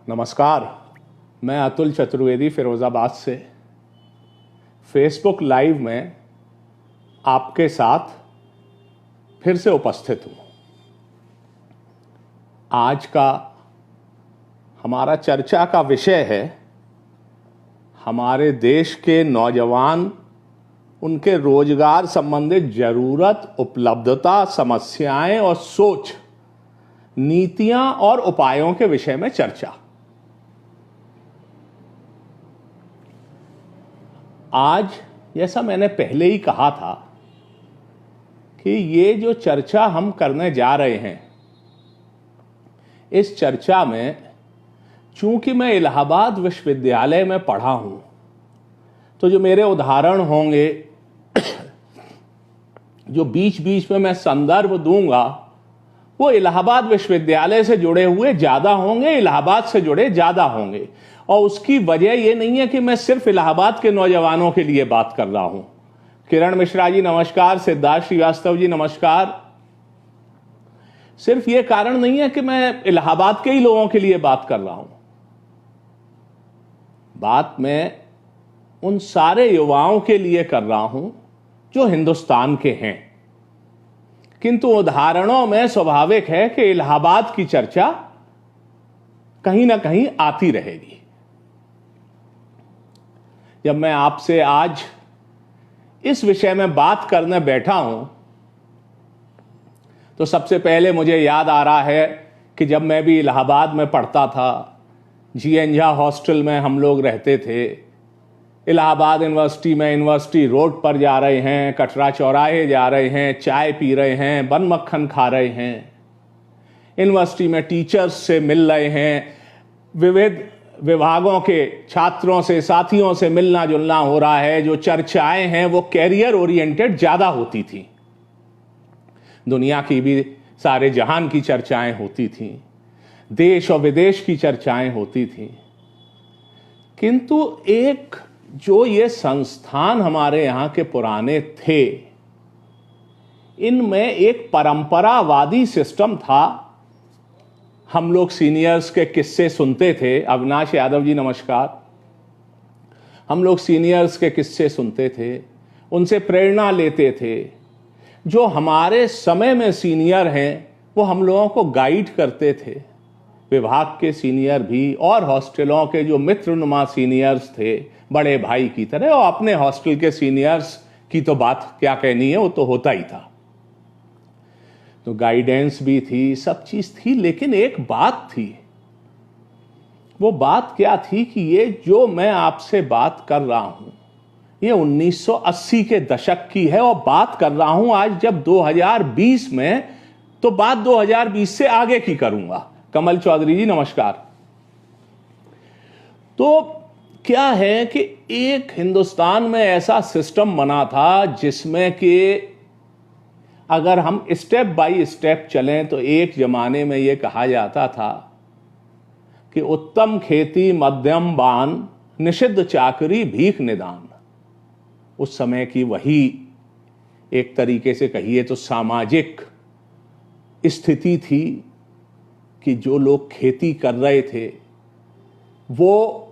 नमस्कार, मैं अतुल चतुर्वेदी फिरोज़ाबाद से फेसबुक लाइव में आपके साथ फिर से उपस्थित हूँ। आज का हमारा चर्चा का विषय है हमारे देश के नौजवान, उनके रोजगार संबंधित जरूरत, उपलब्धता, समस्याएं और सोच, नीतियां और उपायों के विषय में चर्चा। आज जैसा मैंने पहले ही कहा था कि ये जो चर्चा हम करने जा रहे हैं, इस चर्चा में चूंकि मैं इलाहाबाद विश्वविद्यालय में पढ़ा हूं, तो जो मेरे उदाहरण होंगे, जो बीच बीच में मैं संदर्भ दूंगा, वो इलाहाबाद विश्वविद्यालय से जुड़े हुए ज्यादा होंगे, इलाहाबाद से जुड़े ज्यादा होंगे। और उसकी वजह ये नहीं है कि मैं सिर्फ इलाहाबाद के नौजवानों के लिए बात कर रहा हूं। किरण मिश्रा जी नमस्कार, सिद्धार्थ श्रीवास्तव जी नमस्कार। सिर्फ ये कारण नहीं है कि मैं इलाहाबाद के ही लोगों के लिए बात कर रहा हूं। बात मैं उन सारे युवाओं के लिए कर रहा हूं जो हिंदुस्तान के हैं। किंतु उदाहरणों में स्वाभाविक है कि इलाहाबाद की चर्चा कहीं ना कहीं आती रहेगी। जब मैं आपसे आज इस विषय में बात करने बैठा हूं, तो सबसे पहले मुझे याद आ रहा है कि जब मैं भी इलाहाबाद में पढ़ता था, जी.एन. झा हॉस्टल में हम लोग रहते थे। इलाहाबाद यूनिवर्सिटी में यूनिवर्सिटी रोड पर जा रहे हैं, कटरा चौराहे जा रहे हैं, चाय पी रहे हैं, बन मक्खन खा रहे हैं, यूनिवर्सिटी में टीचर्स से मिल रहे हैं, विविध विभागों के छात्रों से, साथियों से मिलना जुलना हो रहा है। जो चर्चाएं हैं वो कैरियर ओरिएंटेड ज्यादा होती थी। दुनिया की भी, सारे जहान की चर्चाएं होती थी, देश और विदेश की चर्चाएं होती थी। किंतु एक जो ये संस्थान हमारे यहां के पुराने थे, इनमें एक परंपरावादी सिस्टम था। हम लोग सीनियर्स के किस्से सुनते थे। अविनाश यादव जी नमस्कार। हम लोग सीनियर्स के किस्से सुनते थे, उनसे प्रेरणा लेते थे। जो हमारे समय में सीनियर हैं वो हम लोगों को गाइड करते थे, विभाग के सीनियर भी और हॉस्टलों के जो मित्रनुमा सीनियर्स थे, बड़े भाई की तरह। और अपने हॉस्टल के सीनियर्स की तो बात क्या कहनी है, वो तो होता ही था। तो गाइडेंस भी थी, सब चीज थी। लेकिन एक बात थी, वो बात क्या थी कि ये जो मैं आपसे बात कर रहा हूं, ये 1980 के दशक की है। और बात कर रहा हूं आज जब 2020 में, तो बात 2020 से आगे की करूंगा। कमल चौधरी जी नमस्कार। तो क्या है कि एक हिंदुस्तान में ऐसा सिस्टम बना था जिसमें कि अगर हम स्टेप बाय स्टेप चलें, तो एक जमाने में यह कहा जाता था कि उत्तम खेती मध्यम बान, निषिद्ध चाकरी भीख निदान। उस समय की वही एक तरीके से कहिए तो सामाजिक स्थिति थी कि जो लोग खेती कर रहे थे वो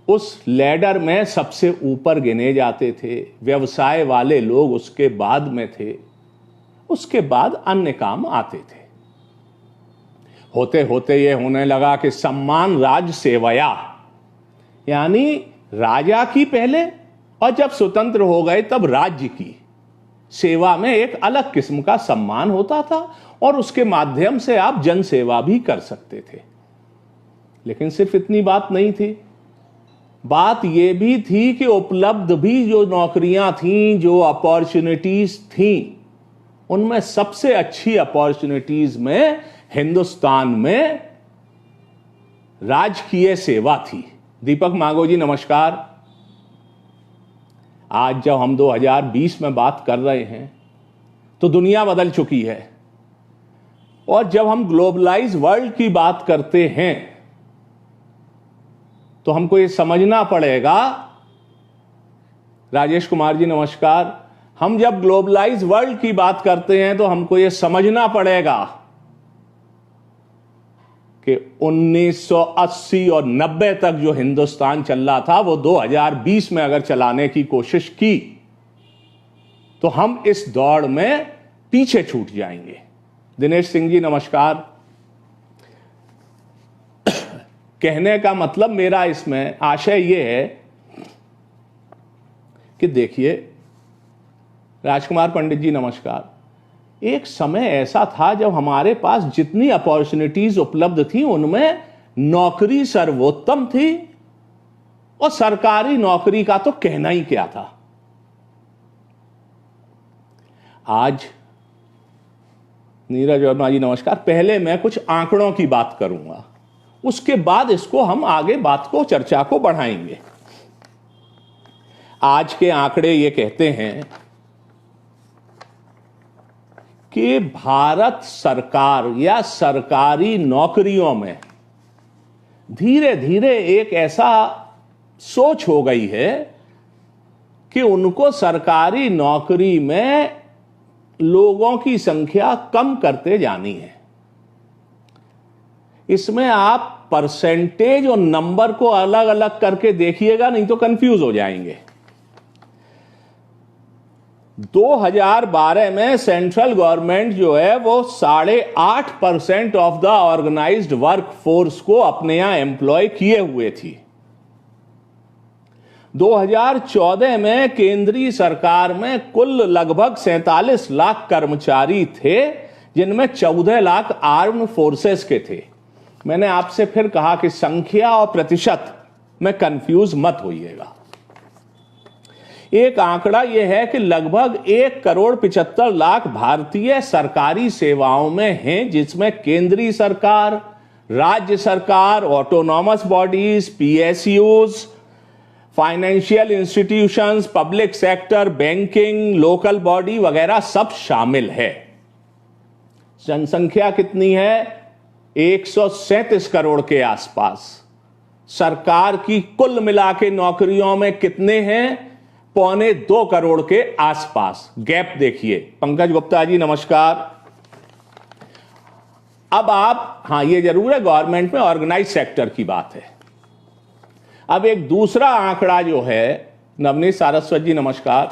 उस लैडर में सबसे ऊपर गिने जाते थे। व्यवसाय वाले लोग उसके बाद में थे, उसके बाद अन्य काम आते थे। होते होते ये होने लगा कि सम्मान राज सेवया, यानी राजा की पहले, और जब स्वतंत्र हो गए तब राज्य की सेवा में एक अलग किस्म का सम्मान होता था, और उसके माध्यम से आप जन सेवा भी कर सकते थे। लेकिन सिर्फ इतनी बात नहीं थी, बात यह भी थी कि उपलब्ध भी जो नौकरियां थीं, जो अपॉर्चुनिटीज थीं, उनमें सबसे अच्छी अपॉर्चुनिटीज में हिंदुस्तान में राजकीय सेवा थी। दीपक मांगो जी नमस्कार। आज जब हम 2020 में बात कर रहे हैं तो दुनिया बदल चुकी है, और जब हम ग्लोबलाइज वर्ल्ड की बात करते हैं तो हमको ये समझना पड़ेगा। राजेश कुमार जी नमस्कार। हम जब ग्लोबलाइज वर्ल्ड की बात करते हैं तो हमको ये समझना पड़ेगा कि 1980 और 90 तक जो हिंदुस्तान चल रहा था वो 2020 में अगर चलाने की कोशिश की तो हम इस दौड़ में पीछे छूट जाएंगे। दिनेश सिंह जी नमस्कार। कहने का मतलब मेरा इसमें आशय यह है कि देखिए, राजकुमार पंडित जी नमस्कार। एक समय ऐसा था जब हमारे पास जितनी अपॉर्चुनिटीज उपलब्ध थी उनमें नौकरी सर्वोत्तम थी, और सरकारी नौकरी का तो कहना ही क्या था। आज नीरज वर्मा जी नमस्कार। पहले मैं कुछ आंकड़ों की बात करूंगा, उसके बाद इसको हम आगे बात को चर्चा को बढ़ाएंगे। आज के आंकड़े ये कहते हैं कि भारत सरकार या सरकारी नौकरियों में धीरे धीरे एक ऐसा सोच हो गई है कि उनको सरकारी नौकरी में लोगों की संख्या कम करते जानी है। इसमें आप परसेंटेज और नंबर को अलग अलग करके देखिएगा, नहीं तो कंफ्यूज हो जाएंगे। 2012 में सेंट्रल गवर्नमेंट जो है वो 8.5% of the organised work force को अपने यहां एम्प्लॉय किए हुए थी। 2014 में केंद्रीय सरकार में कुल लगभग 47 लाख कर्मचारी थे, जिनमें 14 लाख आर्म्ड फोर्सेस के थे। मैंने आपसे फिर कहा कि संख्या और प्रतिशत में कंफ्यूज मत होइएगा। एक आंकड़ा यह है कि लगभग 1.75 करोड़ भारतीय सरकारी सेवाओं में हैं, जिसमें केंद्रीय सरकार, राज्य सरकार, autonomous bodies, PSUs, financial institutions, public sector, banking, local body वगैरह सब शामिल है। जनसंख्या कितनी है? 137 करोड़ के आसपास। सरकार की कुल मिला के नौकरियों में कितने हैं? 1.25 करोड़ के आसपास। गैप देखिए। पंकज गुप्ता जी नमस्कार। अब आप, हां ये जरूर है गवर्नमेंट में ऑर्गेनाइज सेक्टर की बात है। अब एक दूसरा आंकड़ा जो है, नवनीत सारस्वत जी नमस्कार,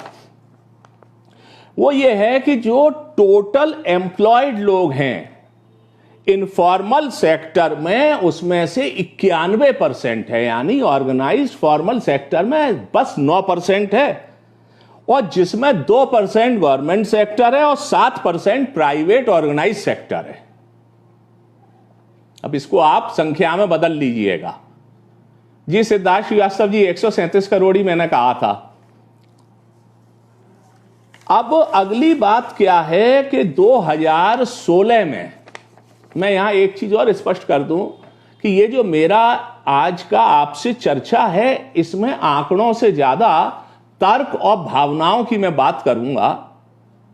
वो ये है कि जो टोटल एम्प्लॉयड लोग हैं इनफॉर्मल सेक्टर में, उसमें से 91% है, यानी ऑर्गेनाइज्ड फॉर्मल सेक्टर में बस 9% है, और जिसमें 2% गवर्नमेंट सेक्टर है और 7% प्राइवेट ऑर्गेनाइज सेक्टर है। अब इसको आप संख्या में बदल लीजिएगा। जी सिद्धार्थ श्रीवास्तव जी, 137 करोड़ ही मैंने कहा था। अब अगली बात क्या है कि 2016 में, मैं यहां एक चीज और स्पष्ट कर दूं कि ये जो मेरा आज का आपसे चर्चा है, इसमें आंकड़ों से ज्यादा तर्क और भावनाओं की मैं बात करूंगा।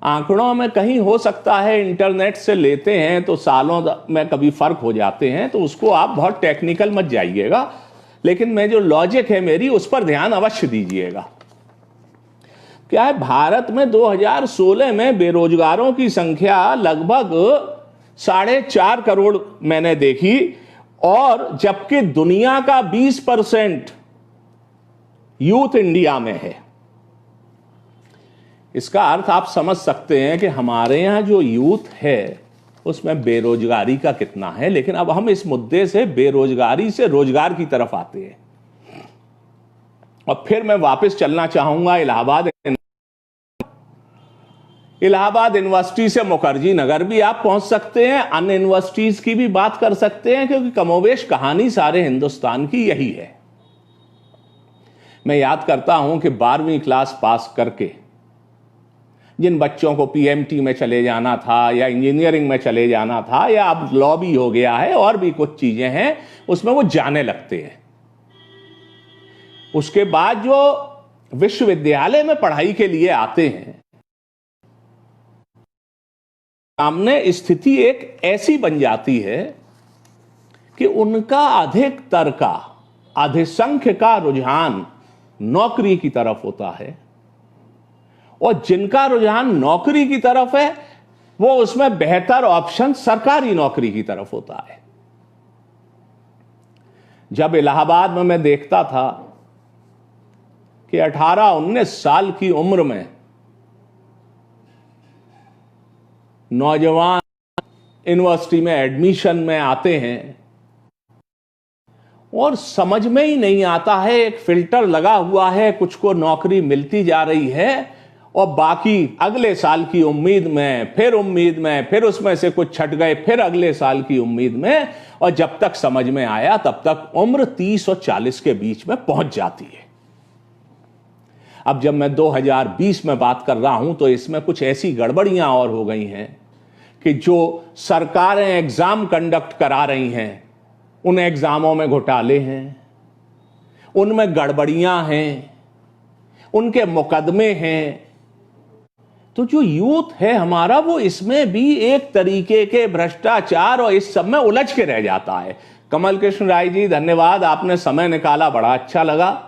आंकड़ों में कहीं हो सकता है इंटरनेट से लेते हैं तो सालों में कभी फर्क हो जाते हैं, तो उसको आप बहुत टेक्निकल मत जाइएगा, लेकिन मैं जो लॉजिक है मेरी उस पर ध्यान अवश्य दीजिएगा। क्या है, भारत में 2016 में बेरोजगारों की संख्या लगभग 4.5 करोड़ मैंने देखी, और जबकि दुनिया का 20% यूथ इंडिया में है। इसका अर्थ आप समझ सकते हैं कि हमारे यहां जो यूथ है उसमें बेरोजगारी का कितना है। लेकिन अब हम इस मुद्दे से, बेरोजगारी से रोजगार की तरफ आते हैं, और फिर मैं वापस चलना चाहूंगा इलाहाबाद यूनिवर्सिटी से मुखर्जी नगर भी आप पहुंच सकते हैं, अन्य यूनिवर्सिटीज की भी बात कर सकते हैं, क्योंकि कमोवेश कहानी सारे हिंदुस्तान की यही है। मैं याद करता हूं कि 12वीं क्लास पास करके जिन बच्चों को पीएमटी में चले जाना था या इंजीनियरिंग में चले जाना था, या अब लॉ भी हो गया है और भी कुछ चीजें हैं, उसमें वो जाने लगते हैं। उसके बाद जो विश्वविद्यालय में पढ़ाई के लिए आते हैं, सामने स्थिति एक ऐसी बन जाती है कि उनका अधिकतर का, अधिसंख्य का रुझान नौकरी की तरफ होता है, और जिनका रुझान नौकरी की तरफ है वो उसमें बेहतर ऑप्शन सरकारी नौकरी की तरफ होता है। जब इलाहाबाद में मैं देखता था कि 18-19 साल की उम्र में नौजवान यूनिवर्सिटी में एडमिशन में आते हैं और समझ में ही नहीं आता है, एक फिल्टर लगा हुआ है, कुछ को नौकरी मिलती जा रही है और बाकी अगले साल की उम्मीद में, फिर उसमें से कुछ छट गए, फिर अगले साल की उम्मीद में, और जब तक समझ में आया तब तक उम्र 30 और 40 के बीच में पहुंच जाती है। अब जब मैं 2020 में बात कर रहा हूं तो इसमें कुछ ऐसी गड़बड़ियां और हो गई हैं कि जो सरकारें एग्जाम कंडक्ट करा रही हैं, उन एग्जामों में घोटाले हैं, उनमें गड़बड़ियां हैं, उनके मुकदमे हैं। तो जो यूथ है हमारा, वो इसमें भी एक तरीके के भ्रष्टाचार और इस सब में उलझ के रह जाता है। कमल कृष्ण राय जी, धन्यवाद, आपने समय निकाला, बड़ा अच्छा लगा।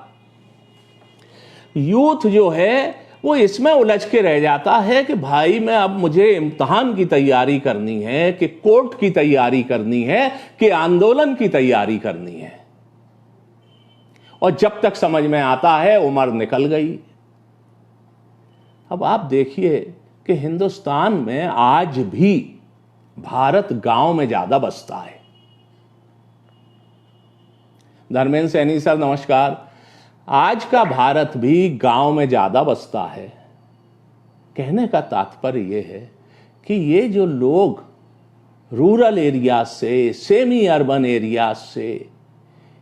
यूथ जो है वो इसमें उलझ के रह जाता है कि भाई मैं अब मुझे इम्तिहान की तैयारी करनी है, कि कोर्ट की तैयारी करनी है, कि आंदोलन की तैयारी करनी है, और जब तक समझ में आता है उम्र निकल गई। अब आप देखिए कि हिंदुस्तान में आज भी भारत गांव में ज्यादा बसता है। धर्मेंद्र सैनी सर नमस्कार। आज का भारत भी गांव में ज्यादा बसता है। कहने का तात्पर्य यह है कि ये जो लोग रूरल एरिया से, सेमी अर्बन एरिया से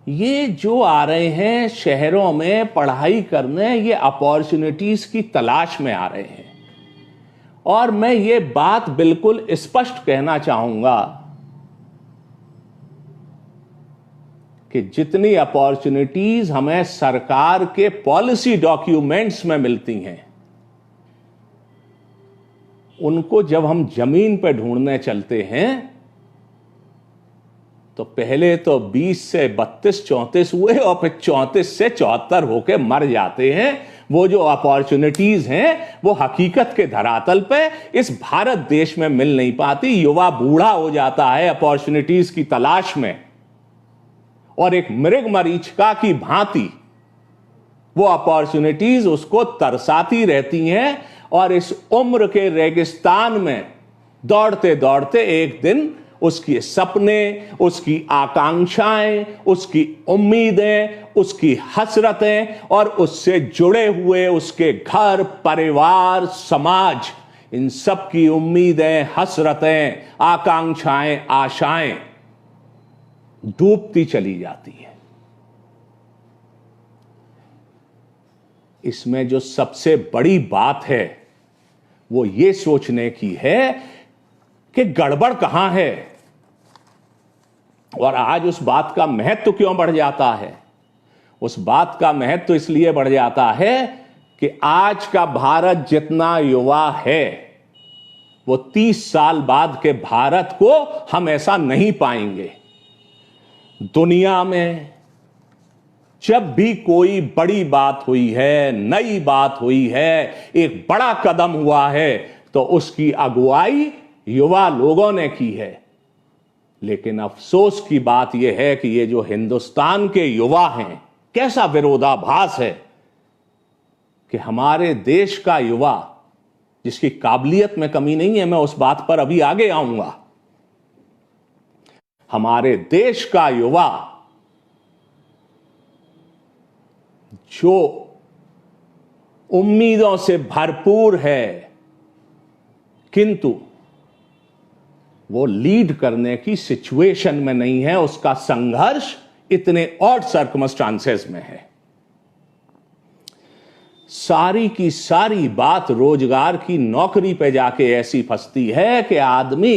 ये जो आ रहे हैं शहरों में पढ़ाई करने, ये अपॉर्चुनिटीज की तलाश में आ रहे हैं। और मैं ये बात बिल्कुल स्पष्ट कहना चाहूंगा कि जितनी अपॉर्चुनिटीज हमें सरकार के पॉलिसी डॉक्यूमेंट्स में मिलती हैं, उनको जब हम जमीन पर ढूंढने चलते हैं तो पहले तो 20 से 32-34 हुए और फिर 34 से 74 होके मर जाते हैं। वो जो अपॉर्चुनिटीज हैं वो हकीकत के धरातल पे इस भारत देश में मिल नहीं पाती। युवा बूढ़ा हो जाता है अपॉर्चुनिटीज की तलाश में, और एक मृग मरीचिका की भांति वो अपॉर्चुनिटीज उसको तरसाती रहती हैं, और इस उम्र के रेगिस्तान में दौड़ते दौड़ते एक दिन उसके सपने, उसकी आकांक्षाएं, उसकी उम्मीदें, उसकी हसरतें और उससे जुड़े हुए उसके घर, परिवार, समाज, इन सब की उम्मीदें, हसरतें, आकांक्षाएं, आशाएं डूबती चली जाती है। इसमें जो सबसे बड़ी बात है वो ये सोचने की है कि गड़बड़ कहां है, और आज उस बात का महत्व क्यों बढ़ जाता है। उस बात का महत्व इसलिए बढ़ जाता है कि आज का भारत जितना युवा है वो 30 साल बाद के भारत को हम ऐसा नहीं पाएंगे। दुनिया में जब भी कोई बड़ी बात हुई है, नई बात हुई है, एक बड़ा कदम हुआ है, तो उसकी अगुवाई युवा लोगों ने की है। लेकिन अफसोस की बात यह है कि ये जो हिंदुस्तान के युवा हैं, कैसा विरोधाभास है कि हमारे देश का युवा, जिसकी काबिलियत में कमी नहीं है, मैं उस बात पर अभी आगे आऊंगा, हमारे देश का युवा जो उम्मीदों से भरपूर है, किंतु वो लीड करने की सिचुएशन में नहीं है, उसका संघर्ष इतने ऑड सर्कमस्टांसेस में है। सारी की सारी बात रोजगार की नौकरी पे जाके ऐसी फंसती है कि आदमी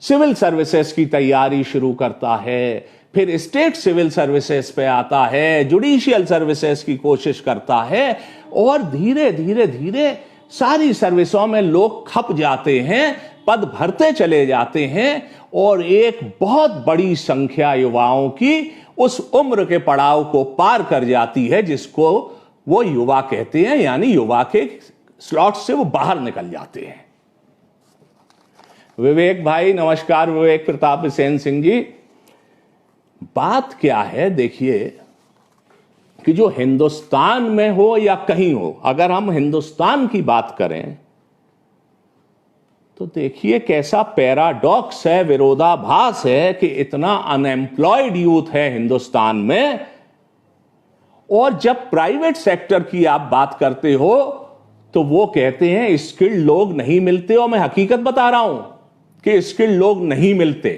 सिविल सर्विसेज की तैयारी शुरू करता है, फिर स्टेट सिविल सर्विसेज पे आता है, जुडिशियल सर्विसेज की कोशिश करता है, और धीरे धीरे धीरे सारी सर्विसों में लोग खप जाते हैं, पद भरते चले जाते हैं, और एक बहुत बड़ी संख्या युवाओं की उस उम्र के पड़ाव को पार कर जाती है जिसको वो युवा कहते हैं, यानी युवा के स्लॉट से वो बाहर निकल जाते हैं। विवेक भाई नमस्कार। विवेक प्रताप सेन सिंह जी, बात क्या है, देखिए कि जो हिंदुस्तान में हो या कहीं हो, अगर हम हिंदुस्तान की बात करें तो देखिए कैसा पैराडॉक्स है, विरोधाभास है कि इतना अनएम्प्लॉयड यूथ है हिंदुस्तान में, और जब प्राइवेट सेक्टर की आप बात करते हो तो वो कहते हैं स्किल्ड लोग नहीं मिलते। और मैं हकीकत बता रहा हूं कि स्किल्ड लोग नहीं मिलते।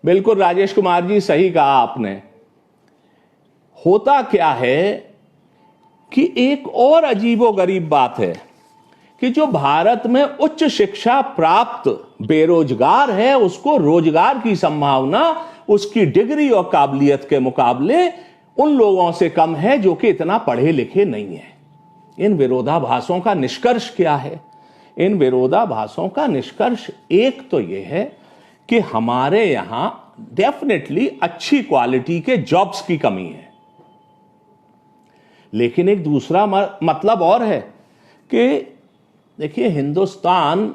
बिल्कुल राजेश कुमार जी, सही कहा आपने। होता क्या है कि एक और अजीबोगरीब बात है कि जो भारत में उच्च शिक्षा प्राप्त बेरोजगार है, उसको रोजगार की संभावना उसकी डिग्री और काबिलियत के मुकाबले उन लोगों से कम है जो कि इतना पढ़े लिखे नहीं है। इन विरोधाभासों का निष्कर्ष क्या है? इन विरोधाभासों का निष्कर्ष एक तो यह है कि हमारे यहां डेफिनेटली अच्छी क्वालिटी के जॉब्स की कमी है, लेकिन एक दूसरा मतलब और है कि देखिए हिंदुस्तान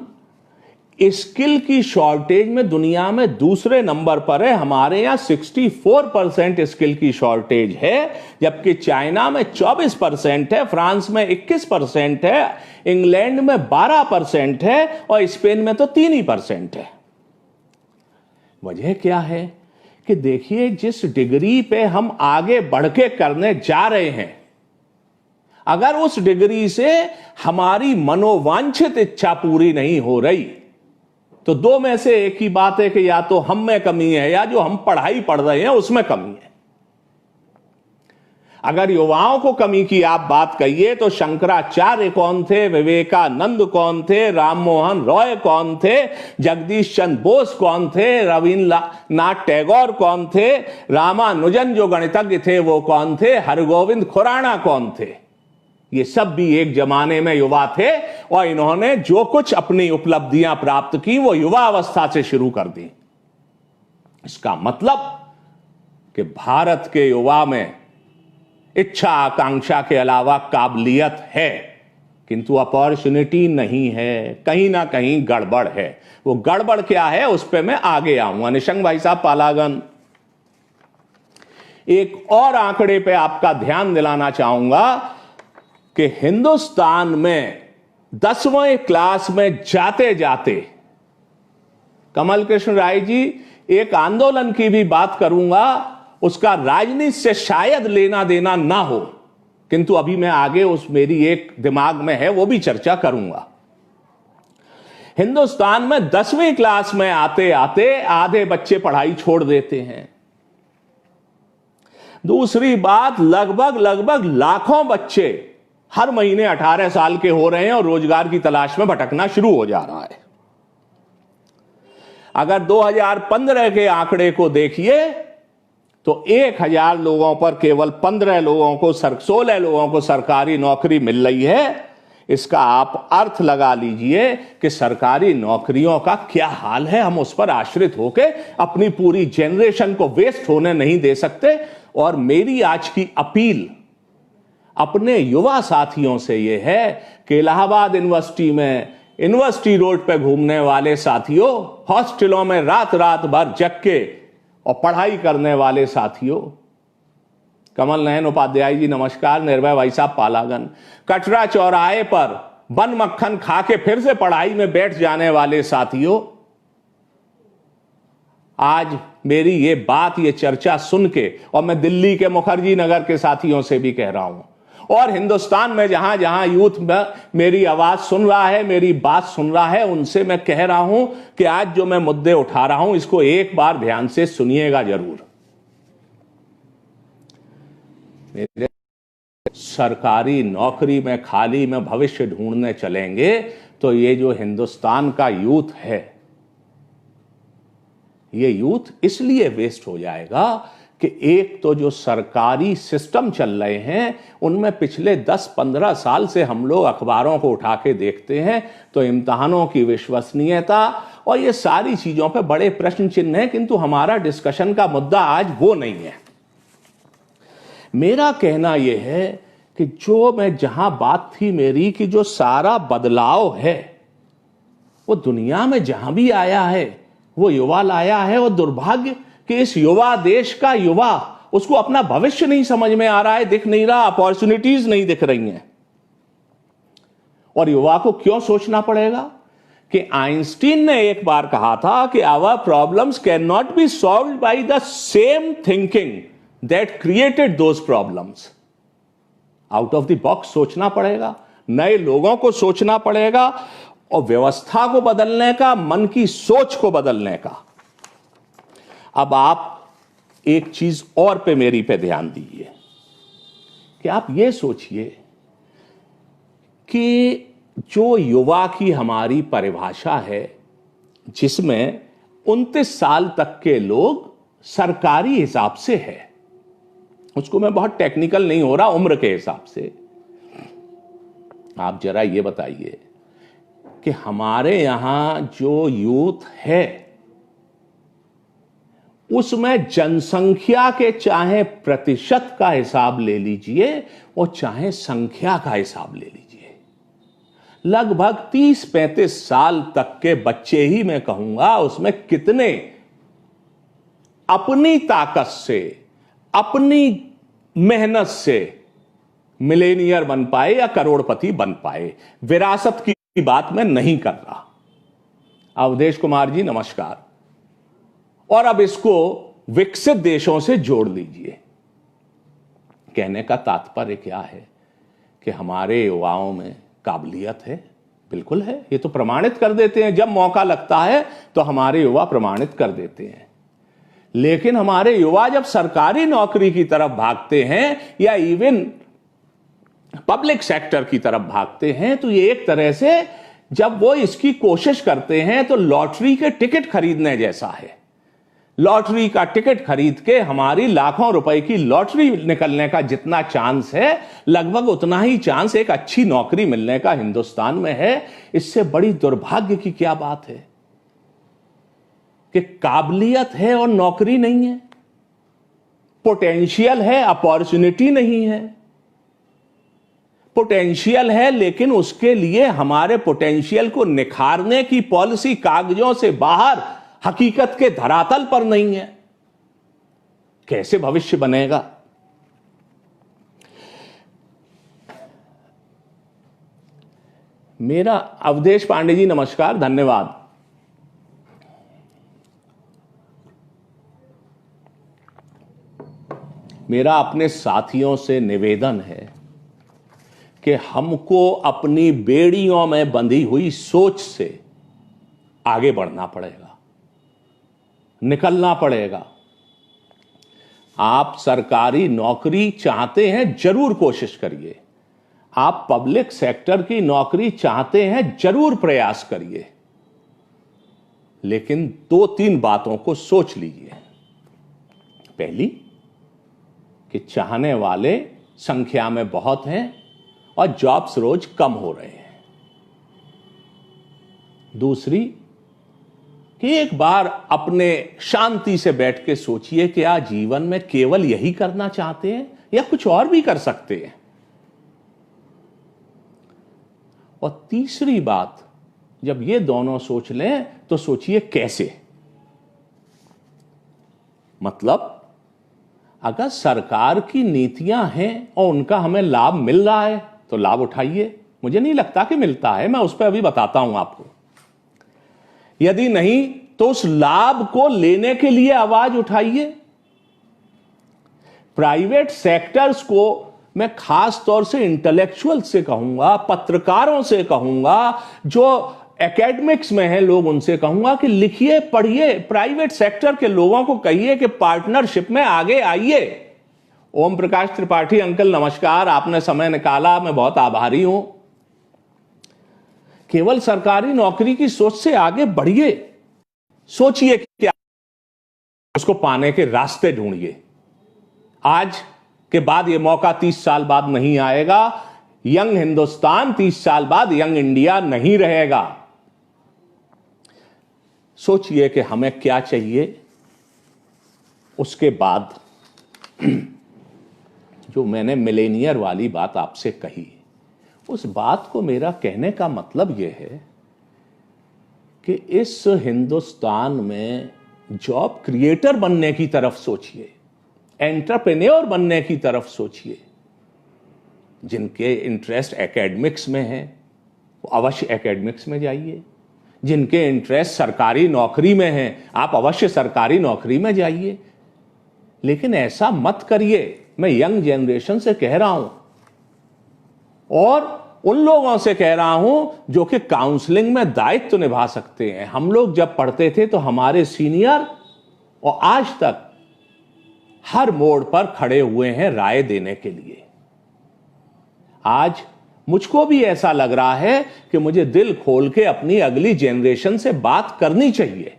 स्किल की शॉर्टेज में दुनिया में दूसरे नंबर पर है। हमारे यहां 64% स्किल की शॉर्टेज है, जबकि चाइना में 24% है, फ्रांस में 21% है, इंग्लैंड में 12% है और स्पेन में तो 3% है। वजह क्या है कि देखिए जिस डिग्री पे हम आगे बढ़ के करने जा रहे हैं, अगर उस डिग्री से हमारी मनोवांछित इच्छा पूरी नहीं हो रही तो दो में से एक ही बात है कि या तो हम में कमी है या जो हम पढ़ाई पढ़ रहे हैं उसमें कमी है। अगर युवाओं को कमी की आप बात कहिए तो शंकराचार्य कौन थे, विवेकानंद कौन थे, राम मोहन रॉय कौन थे, जगदीश चंद्र बोस कौन थे, रविन्द्रनाथ टैगोर कौन थे, रामानुजन जो गणितज्ञ थे वो कौन थे, हरगोविंद खुराना कौन थे? ये सब भी एक जमाने में युवा थे और इन्होंने जो कुछ अपनी उपलब्धियां प्राप्त की वो युवा अवस्था से शुरू कर दी। इसका मतलब कि भारत के युवा में इच्छा आकांक्षा के अलावा काबिलियत है, किंतु अपॉर्चुनिटी नहीं है, कहीं ना कहीं गड़बड़ है। वो गड़बड़ क्या है उस पर मैं आगे आऊंगा। निशंक भाई साहब पालागन, एक और आंकड़े पे आपका ध्यान दिलाना चाहूंगा कि हिंदुस्तान में 10वीं क्लास में जाते जाते, कमल कृष्ण राय जी, एक आंदोलन की भी बात करूंगा, उसका राजनीति से शायद लेना देना ना हो, किंतु अभी मैं आगे उस मेरी एक दिमाग में है वो भी चर्चा करूंगा। हिंदुस्तान में 10वीं क्लास में आते आते आधे बच्चे पढ़ाई छोड़ देते हैं। दूसरी बात, लगभग लाखों बच्चे हर महीने 18 साल के हो रहे हैं और रोजगार की तलाश में भटकना शुरू हो जा रहा है। अगर 2015 के आंकड़े को देखिए तो 1000 लोगों पर केवल 16 लोगों को सरकारी नौकरी मिल रही है। इसका आप अर्थ लगा लीजिए कि सरकारी नौकरियों का क्या हाल है। हम उस पर आश्रित होकर अपनी पूरी जनरेशन को वेस्ट होने नहीं दे सकते। और मेरी आज की अपील अपने युवा साथियों से यह है कि इलाहाबाद यूनिवर्सिटी में यूनिवर्सिटी रोड पे घूमने वाले साथियों, हॉस्टलों में रात रात भर जग के और पढ़ाई करने वाले साथियों, कमल नयन उपाध्याय जी नमस्कार, निर्भय भाई साहब पालागन, कटरा चौराहे पर बन मक्खन खा के फिर से पढ़ाई में बैठ जाने वाले साथियों, आज मेरी ये बात, ये चर्चा सुन के, और मैं दिल्ली के मुखर्जी नगर के साथियों से भी कह रहा हूं और हिंदुस्तान में जहां जहां यूथ में मेरी आवाज सुन रहा है, मेरी बात सुन रहा है, उनसे मैं कह रहा हूं कि आज जो मैं मुद्दे उठा रहा हूं इसको एक बार ध्यान से सुनिएगा जरूर। मेरे सरकारी नौकरी में खाली में भविष्य ढूंढने चलेंगे तो ये जो हिंदुस्तान का यूथ है, ये यूथ इसलिए वेस्ट हो जाएगा कि एक तो जो सरकारी सिस्टम चल रहे हैं उनमें पिछले 10-15 साल से हम लोग अखबारों को उठा के देखते हैं तो इम्तहानों की विश्वसनीयता और ये सारी चीजों पे बड़े प्रश्न चिन्ह हैं, किंतु हमारा डिस्कशन का मुद्दा आज वो नहीं है। मेरा कहना यह है कि जो मैं जहां बात थी मेरी कि जो सारा बदलाव है वो दुनिया में जहां भी आया है वो युवा लाया है, और दुर्भाग्य कि इस युवा देश का युवा, उसको अपना भविष्य नहीं समझ में आ रहा है, दिख नहीं रहा, अपॉर्चुनिटीज नहीं दिख रही हैं। और युवा को क्यों सोचना पड़ेगा कि आइंस्टीन ने एक बार कहा था कि our problems can not be solved by the same thinking that created those problems. Out of the box सोचना पड़ेगा, नए लोगों को सोचना पड़ेगा, और व्यवस्था को बदलने का, मन की सोच को बदलने का। अब आप एक चीज और पे ध्यान दीजिए कि आप ये सोचिए कि जो युवा की हमारी परिभाषा है, जिसमें 29 साल तक के लोग सरकारी हिसाब से है, उसको मैं बहुत टेक्निकल नहीं हो रहा, उम्र के हिसाब से, आप जरा ये बताइए कि हमारे यहां जो यूथ है उसमें जनसंख्या के चाहे प्रतिशत का हिसाब ले लीजिए और चाहे संख्या का हिसाब ले लीजिए, लगभग 30-35 साल तक के बच्चे ही मैं कहूंगा उसमें कितने अपनी ताकत से, अपनी मेहनत से मिलेनियर बन पाए या करोड़पति बन पाए। विरासत की बात मैं नहीं कर रहा। अवधेश कुमार जी नमस्कार। और अब इसको विकसित देशों से जोड़ लीजिए। कहने का तात्पर्य क्या है कि हमारे युवाओं में काबिलियत है, बिल्कुल है, ये तो प्रमाणित कर देते हैं, जब मौका लगता है तो हमारे युवा प्रमाणित कर देते हैं। लेकिन हमारे युवा जब सरकारी नौकरी की तरफ भागते हैं या इवन पब्लिक सेक्टर की तरफ भागते हैं, तो ये एक तरह से जब वो इसकी कोशिश करते हैं तो लॉटरी के टिकट खरीदने जैसा है। लॉटरी का टिकट खरीद के हमारी लाखों रुपए की लॉटरी निकलने का जितना चांस है, लगभग उतना ही चांस एक अच्छी नौकरी मिलने का हिंदुस्तान में है। इससे बड़ी दुर्भाग्य की क्या बात है कि काबिलियत है और नौकरी नहीं है, पोटेंशियल है, अपॉर्चुनिटी नहीं है। पोटेंशियल है लेकिन उसके लिए हमारे पोटेंशियल को निखारने की पॉलिसी कागजों से बाहर, हकीकत के धरातल पर नहीं है। कैसे भविष्य बनेगा? मेरा अवधेश पांडे जी नमस्कार, धन्यवाद। मेरा अपने साथियों से निवेदन है कि हमको अपनी बेड़ियों में बंधी हुई सोच से आगे बढ़ना पड़ेगा, निकलना पड़ेगा। आप सरकारी नौकरी चाहते हैं, जरूर कोशिश करिए। आप पब्लिक सेक्टर की नौकरी चाहते हैं, जरूर प्रयास करिए। लेकिन 2-3 बातों को सोच लीजिए। पहली कि चाहने वाले संख्या में बहुत हैं और जॉब्स रोज कम हो रहे हैं। दूसरी कि एक बार अपने शांति से बैठ के सोचिए कि क्या जीवन में केवल यही करना चाहते हैं या कुछ और भी कर सकते हैं। और तीसरी बात, जब ये दोनों सोच लें तो सोचिए कैसे। मतलब अगर सरकार की नीतियां हैं और उनका हमें लाभ मिल रहा है तो लाभ उठाइए। मुझे नहीं लगता कि मिलता है, मैं उस पर अभी बताता हूं आपको। यदि नहीं तो उस लाभ को लेने के लिए आवाज उठाइए। प्राइवेट सेक्टर्स को मैं खास तौर से इंटेलेक्चुअल से कहूंगा, पत्रकारों से कहूंगा, जो एकेडमिक्स में है लोग, उनसे कहूंगा कि लिखिए, पढ़िए। प्राइवेट सेक्टर के लोगों को कहिए कि पार्टनरशिप में आगे आइए। ओम प्रकाश त्रिपाठी अंकल नमस्कार, आपने समय निकाला, मैं बहुत आभारी हूं। केवल सरकारी नौकरी की सोच से आगे बढ़िए। सोचिए कि उसको पाने के रास्ते ढूंढिए। आज के बाद यह मौका 30 साल बाद नहीं आएगा। यंग हिंदुस्तान 30 साल बाद यंग इंडिया नहीं रहेगा। सोचिए कि हमें क्या चाहिए। उसके बाद जो मैंने मिलेनियर वाली बात आपसे कही, उस बात को मेरा कहने का मतलब यह है कि इस हिंदुस्तान में जॉब क्रिएटर बनने की तरफ सोचिए, एंटरप्रेन्योर बनने की तरफ सोचिए। जिनके इंटरेस्ट एकेडमिक्स में है वो अवश्य एकेडमिक्स में जाइए, जिनके इंटरेस्ट सरकारी नौकरी में है आप अवश्य सरकारी नौकरी में जाइए। लेकिन ऐसा मत करिए, मैं यंग जनरेशन से कह रहा हूं और उन लोगों से कह रहा हूं जो कि काउंसलिंग में दायित्व निभा सकते हैं। हम लोग जब पढ़ते थे तो हमारे सीनियर और आज तक हर मोड़ पर खड़े हुए हैं राय देने के लिए। आज मुझको भी ऐसा लग रहा है कि मुझे दिल खोल के अपनी अगली जनरेशन से बात करनी चाहिए।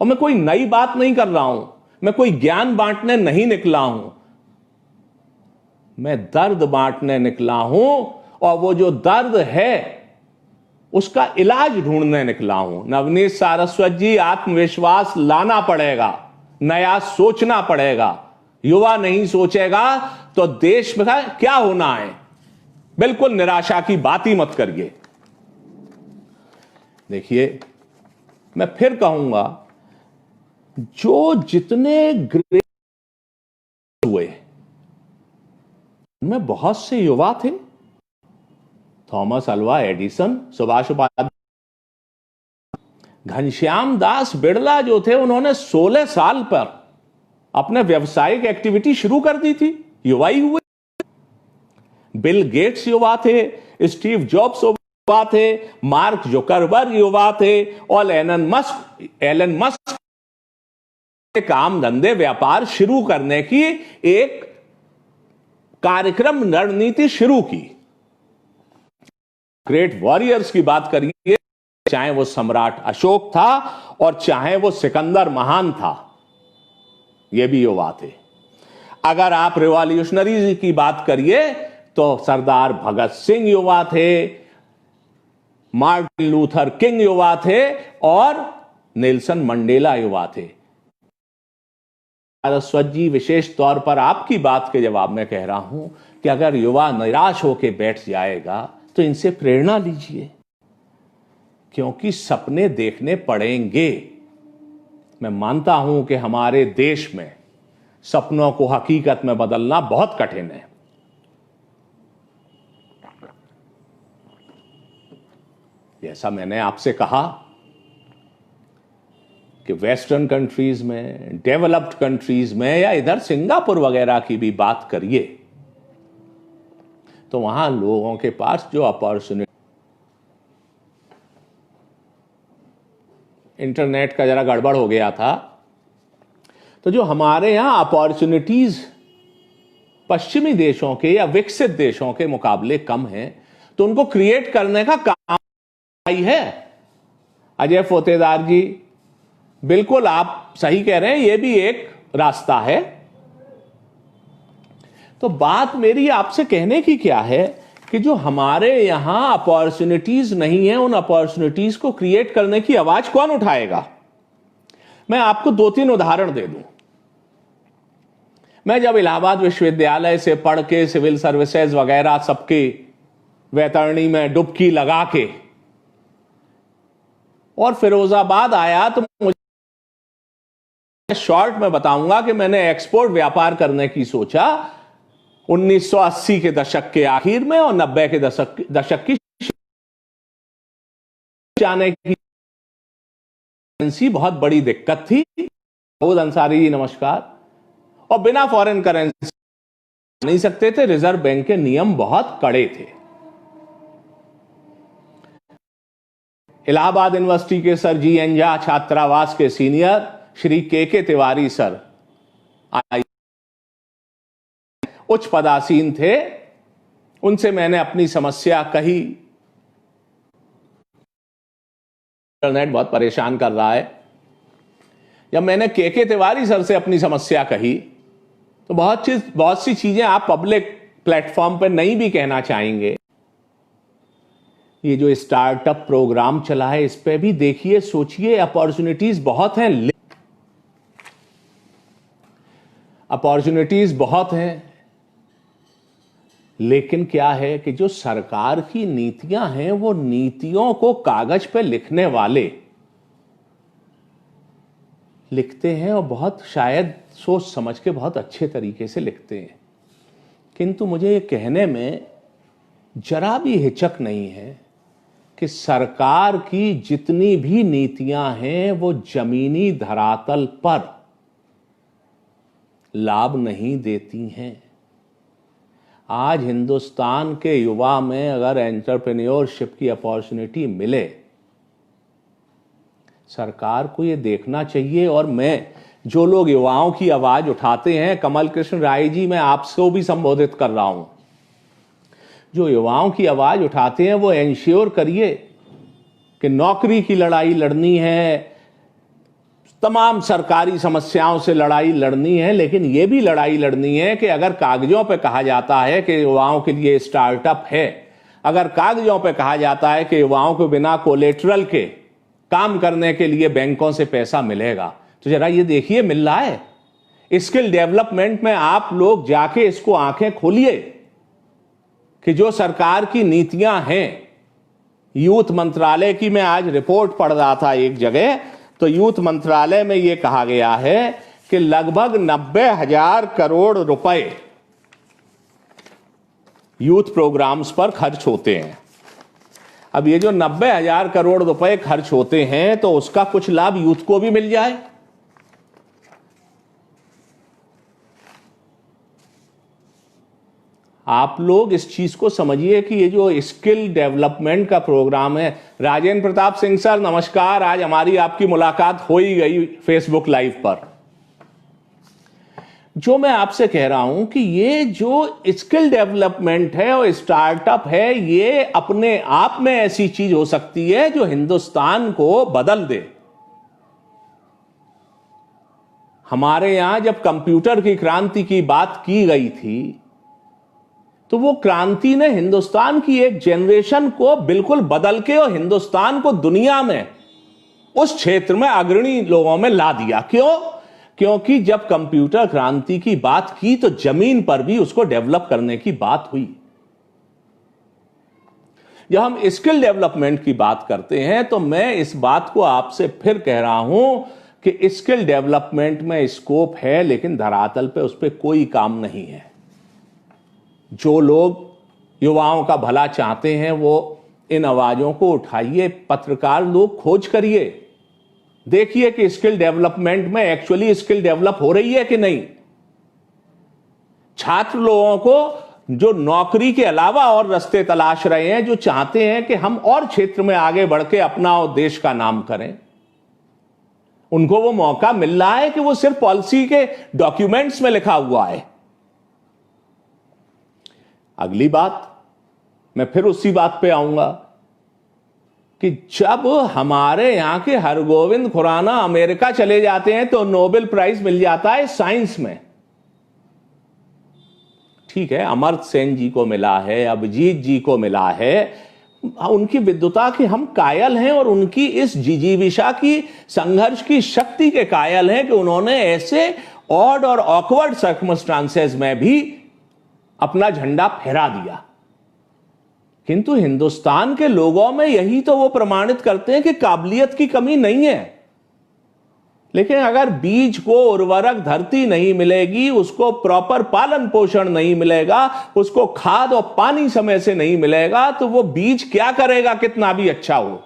और मैं कोई नई बात नहीं कर रहा हूं, मैं कोई ज्ञान बांटने नहीं निकला हूं, मैं दर्द बांटने निकला हूं। और वो जो दर्द है उसका इलाज ढूंढने निकला हूं। नवनीत सारस्वत जी, आत्मविश्वास लाना पड़ेगा, नया सोचना पड़ेगा। युवा नहीं सोचेगा तो देश में क्या होना है। बिल्कुल निराशा की बात ही मत करिए। देखिए, मैं फिर कहूंगा, जो जितने ग्रेट हुए उनमें बहुत से युवा थे। Thomas Alva Edison, Subhash Upadhyay, Ghanshyam Das Birla जो थे उन्होंने 16 साल पर अपने व्यावसायिक एक्टिविटी शुरू कर दी थी, युवा ही हुए। बिल गेट्स युवा थे, स्टीव जॉब्स युवा थे, मार्क जुकरबर्ग युवा थे और एलन मस्क काम धंधे व्यापार शुरू करने की एक कार्यक्रम रणनीति शुरू की। ग्रेट वॉरियर्स की बात करिए, चाहे वो सम्राट अशोक था और चाहे वो सिकंदर महान था, ये भी युवा थे। अगर आप रिवॉल्यूशनरी की बात करिए तो सरदार भगत सिंह युवा थे, मार्टिन लूथर किंग युवा थे और नेल्सन मंडेला युवा थे। सारस्वत जी, विशेष तौर पर आपकी बात के जवाब में कह रहा हूं कि अगर युवा निराश होकर बैठ जाएगा तो इनसे प्रेरणा लीजिए, क्योंकि सपने देखने पड़ेंगे। मैं मानता हूं कि हमारे देश में सपनों को हकीकत में बदलना बहुत कठिन है। जैसा मैंने आपसे कहा कि वेस्टर्न कंट्रीज में, डेवलप्ड कंट्रीज में या इधर सिंगापुर वगैरह की भी बात करिए तो वहां लोगों के पास जो अपॉर्चुनिटी, इंटरनेट का जरा गड़बड़ हो गया था, तो जो हमारे यहां अपॉर्चुनिटीज पश्चिमी देशों के या विकसित देशों के मुकाबले कम है, तो उनको क्रिएट करने का काम ही है। अजय फोतेदार जी, बिल्कुल आप सही कह रहे हैं, यह भी एक रास्ता है। तो बात मेरी आपसे कहने की क्या है कि जो हमारे यहां अपॉर्चुनिटीज नहीं है, उन अपॉर्चुनिटीज को क्रिएट करने की आवाज कौन उठाएगा? मैं आपको 2-3 उदाहरण दे दूं। मैं जब इलाहाबाद विश्वविद्यालय से पढ़ के सिविल सर्विसेज वगैरह सबके वैतरणी में डुबकी लगा के और फिरोजाबाद आया, तो मुझे शॉर्ट में बताऊंगा कि मैंने एक्सपोर्ट व्यापार करने की सोचा 1980 के दशक के आखिर में और 90 के दशक की जाने की बहुत बड़ी दिक्कत थी। दाऊद अंसारी जी नमस्कार। और बिना फॉरेन करेंसी नहीं सकते थे, रिजर्व बैंक के नियम बहुत कड़े थे। इलाहाबाद यूनिवर्सिटी के सर जी एन झा, छात्रावास के सीनियर श्री के तिवारी सर उच्च पदासीन थे, उनसे मैंने अपनी समस्या कही। इंटरनेट बहुत परेशान कर रहा है। जब मैंने के तिवारी सर से अपनी समस्या कही तो बहुत सी चीजें आप पब्लिक प्लेटफॉर्म पर नहीं भी कहना चाहेंगे। ये जो स्टार्टअप प्रोग्राम चला है, इस पे भी देखिए, सोचिए, अपॉर्चुनिटीज बहुत हैं, अपॉर्चुनिटीज बहुत हैं, लेकिन क्या है कि जो सरकार की नीतियां हैं, वो नीतियों को कागज पे लिखने वाले लिखते हैं और बहुत शायद सोच समझ के बहुत अच्छे तरीके से लिखते हैं, किंतु मुझे ये कहने में जरा भी हिचक नहीं है कि सरकार की जितनी भी नीतियां हैं वो जमीनी धरातल पर लाभ नहीं देती हैं। आज हिंदुस्तान के युवा में अगर एंटरप्रेन्योरशिप की अपॉर्चुनिटी मिले, सरकार को ये देखना चाहिए। और मैं, जो लोग युवाओं की आवाज उठाते हैं, कमल कृष्ण राय जी, मैं आपसे भी संबोधित कर रहा हूं, जो युवाओं की आवाज उठाते हैं वो एंश्योर करिए कि नौकरी की लड़ाई लड़नी है, तमाम सरकारी समस्याओं से लड़ाई लड़नी है, लेकिन यह भी लड़ाई लड़नी है कि अगर कागजों पे कहा जाता है कि युवाओं के लिए स्टार्टअप है, अगर कागजों पे कहा जाता है कि युवाओं को बिना कोलेटरल के काम करने के लिए बैंकों से पैसा मिलेगा, तो जरा ये देखिए मिल रहा है। स्किल डेवलपमेंट में आप लोग जाके इसको आंखें खोलिए कि जो सरकार की नीतियां हैं, यूथ मंत्रालय की मैं आज रिपोर्ट पढ़ रहा था एक जगह, तो यूथ मंत्रालय में यह कहा गया है कि लगभग 90,000 करोड़ रुपए यूथ प्रोग्राम्स पर खर्च होते हैं। अब ये जो 90,000 करोड़ रुपए खर्च होते हैं, तो उसका कुछ लाभ यूथ को भी मिल जाए। आप लोग इस चीज को समझिए कि ये जो स्किल डेवलपमेंट का प्रोग्राम है। राजेंद्र प्रताप सिंह सर नमस्कार, आज हमारी आपकी मुलाकात हो ही गई फेसबुक लाइव पर। जो मैं आपसे कह रहा हूं कि ये जो स्किल डेवलपमेंट है और स्टार्टअप है, ये अपने आप में ऐसी चीज हो सकती है जो हिंदुस्तान को बदल दे। हमारे यहां जब कंप्यूटर की क्रांति की बात की गई थी, तो वो क्रांति ने हिंदुस्तान की एक जनरेशन को बिल्कुल बदल के और हिंदुस्तान को दुनिया में उस क्षेत्र में अग्रणी लोगों में ला दिया। क्यों? क्योंकि जब कंप्यूटर क्रांति की बात की तो जमीन पर भी उसको डेवलप करने की बात हुई। जब हम स्किल डेवलपमेंट की बात करते हैं तो मैं इस बात को आपसे फिर कह रहा हूं कि स्किल डेवलपमेंट में स्कोप है, लेकिन धरातल पे उस पर कोई काम नहीं है। जो लोग युवाओं का भला चाहते हैं वो इन आवाजों को उठाइए, पत्रकार लोग खोज करिए, देखिए कि स्किल डेवलपमेंट में एक्चुअली स्किल डेवलप हो रही है कि नहीं। छात्र लोगों को जो नौकरी के अलावा और रास्ते तलाश रहे हैं, जो चाहते हैं कि हम और क्षेत्र में आगे बढ़ के अपना और देश का नाम करें, उनको वो मौका मिल रहा है कि वो सिर्फ पॉलिसी के डॉक्यूमेंट्स में लिखा हुआ है। अगली बात, मैं फिर उसी बात पे आऊंगा कि जब हमारे यहां के हरगोविंद खुराना अमेरिका चले जाते हैं तो नोबेल प्राइज मिल जाता है साइंस में। ठीक है, अमर्त्य सेन जी को मिला है, अभिजीत जी को मिला है, उनकी विद्वता के हम कायल हैं और उनकी इस जिजीविषा की, संघर्ष की शक्ति के कायल हैं कि उन्होंने ऐसे ऑड और ऑकवर्ड सर्कमस्टांसेस में भी अपना झंडा फहरा दिया। किंतु हिंदुस्तान के लोगों में यही तो वो प्रमाणित करते हैं कि काबिलियत की कमी नहीं है, लेकिन अगर बीज को उर्वरक धरती नहीं मिलेगी, उसको प्रॉपर पालन पोषण नहीं मिलेगा, उसको खाद और पानी समय से नहीं मिलेगा, तो वो बीज क्या करेगा कितना भी अच्छा हो।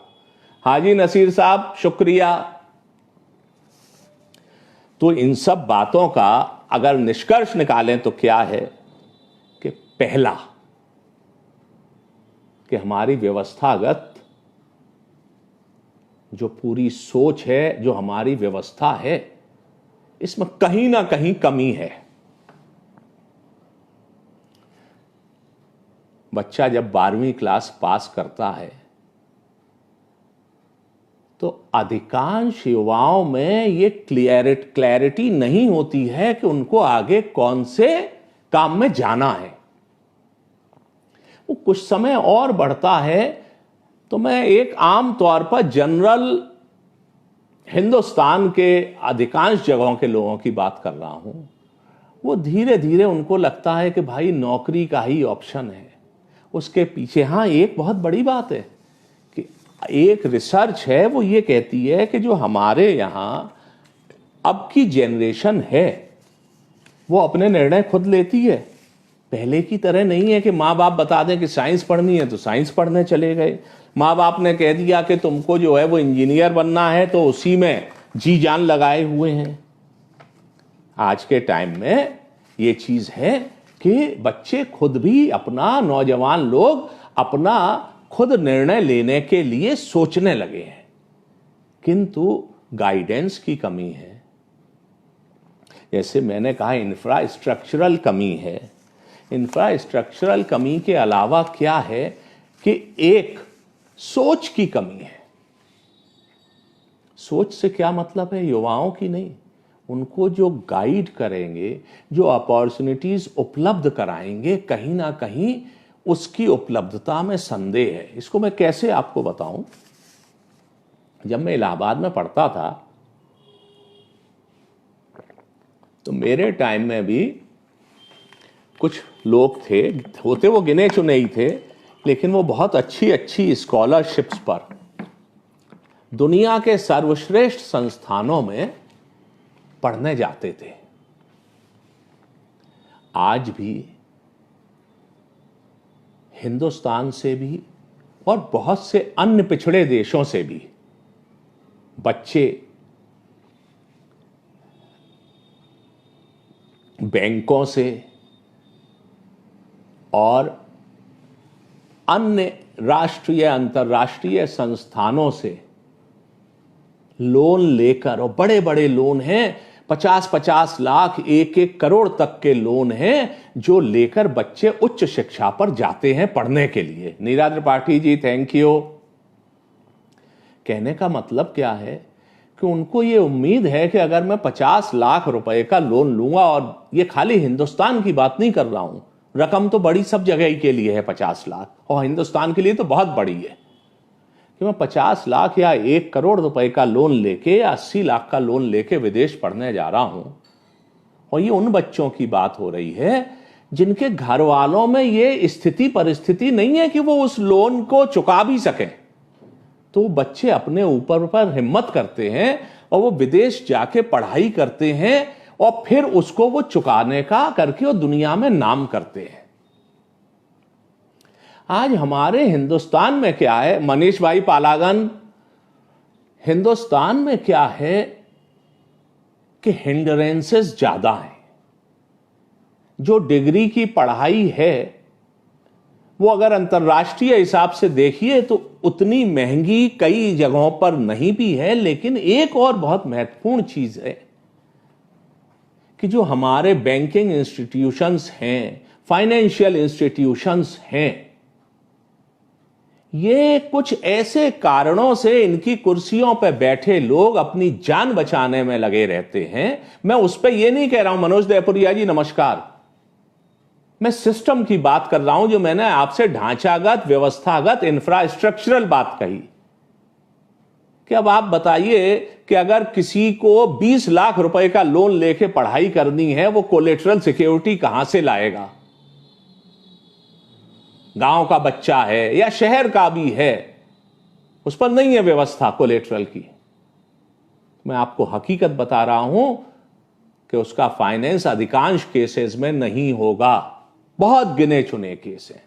हाजी नसीर साहब शुक्रिया। तो इन सब बातों का अगर निष्कर्ष निकालें तो क्या है कि पहला, कि हमारी व्यवस्थागत जो पूरी सोच है, जो हमारी व्यवस्था है, इसमें कहीं ना कहीं कमी है। बच्चा जब 12वीं क्लास पास करता है तो अधिकांश युवाओं में यह क्लैरिटी नहीं होती है कि उनको आगे कौन से काम में जाना है। वो कुछ समय और बढ़ता है तो मैं एक आम तौर पर जनरल हिंदुस्तान के अधिकांश जगहों के लोगों की बात कर रहा हूं, वो धीरे धीरे उनको लगता है कि भाई नौकरी का ही ऑप्शन है। उसके पीछे हाँ एक बहुत बड़ी बात है कि एक रिसर्च है, वो ये कहती है कि जो हमारे यहां अब की जनरेशन है वो अपने निर्णय खुद लेती है। पहले की तरह नहीं है कि माँ बाप बता दें कि साइंस पढ़नी है तो साइंस पढ़ने चले गए, माँ बाप ने कह दिया कि तुमको जो है वो इंजीनियर बनना है तो उसी में जी जान लगाए हुए हैं। आज के टाइम में ये चीज है कि बच्चे खुद भी अपना, नौजवान लोग अपना खुद निर्णय लेने के लिए सोचने लगे हैं, किंतु गाइडेंस की कमी है। जैसे मैंने कहा, इंफ्रास्ट्रक्चरल कमी है। इंफ्रास्ट्रक्चरल कमी के अलावा क्या है कि एक सोच की कमी है। सोच से क्या मतलब है? युवाओं की नहीं, उनको जो गाइड करेंगे, जो अपॉर्चुनिटीज उपलब्ध कराएंगे, कहीं ना कहीं उसकी उपलब्धता में संदेह है। इसको मैं कैसे आपको बताऊं? जब मैं इलाहाबाद में पढ़ता था तो मेरे टाइम में भी कुछ लोग थे, होते वो गिने चुने ही थे, लेकिन वो बहुत अच्छी अच्छी स्कॉलरशिप्स पर दुनिया के सर्वश्रेष्ठ संस्थानों में पढ़ने जाते थे। आज भी हिंदुस्तान से भी और बहुत से अन्य पिछड़े देशों से भी बच्चे बैंकों से और अन्य राष्ट्रीय अंतर्राष्ट्रीय संस्थानों से लोन लेकर, और बड़े बड़े लोन हैं, 50-50 लाख, 1-1 करोड़ तक के लोन हैं, जो लेकर बच्चे उच्च शिक्षा पर जाते हैं पढ़ने के लिए। नीरा त्रिपाठी जी, थैंक यू। कहने का मतलब क्या है कि उनको ये उम्मीद है कि अगर मैं 50 लाख रुपए का लोन लूंगा, और ये खाली हिंदुस्तान की बात नहीं कर रहा हूं, रकम तो बड़ी सब जगह ही के लिए है 50 लाख, और हिंदुस्तान के लिए तो बहुत बड़ी है कि मैं 50 लाख या 1 करोड़ रुपए का लोन लेके या 80 लाख का लोन लेके विदेश पढ़ने जा रहा हूं। और ये उन बच्चों की बात हो रही है जिनके घर वालों में ये स्थिति परिस्थिति नहीं है कि वो उस लोन को चुका भी सकें। तो बच्चे अपने ऊपर पर हिम्मत करते हैं और वो विदेश जाके पढ़ाई करते हैं और फिर उसको वो चुकाने का करके वो दुनिया में नाम करते हैं। आज हमारे हिंदुस्तान में क्या है, मनीष भाई पालागन, हिंदुस्तान में क्या है कि हिंड्रेंसेस ज्यादा हैं। जो डिग्री की पढ़ाई है वो अगर अंतर्राष्ट्रीय हिसाब से देखिए तो उतनी महंगी कई जगहों पर नहीं भी है, लेकिन एक और बहुत महत्वपूर्ण चीज है कि जो हमारे बैंकिंग इंस्टीट्यूशंस हैं, फाइनेंशियल इंस्टीट्यूशंस हैं, ये कुछ ऐसे कारणों से इनकी कुर्सियों पर बैठे लोग अपनी जान बचाने में लगे रहते हैं। मैं उस पर यह नहीं कह रहा हूं, मनोज देवपुरिया जी नमस्कार, मैं सिस्टम की बात कर रहा हूं, जो मैंने आपसे ढांचागत, व्यवस्थागत, इंफ्रास्ट्रक्चरल बात कही कि अब आप बताइए कि अगर किसी को 20 लाख रुपए का लोन लेके पढ़ाई करनी है, वो कोलेटरल सिक्योरिटी कहां से लाएगा? गांव का बच्चा है या शहर का भी है, उस पर नहीं है व्यवस्था कोलेटरल की। मैं आपको हकीकत बता रहा हूं कि उसका फाइनेंस अधिकांश केसेस में नहीं होगा, बहुत गिने चुने केस हैं।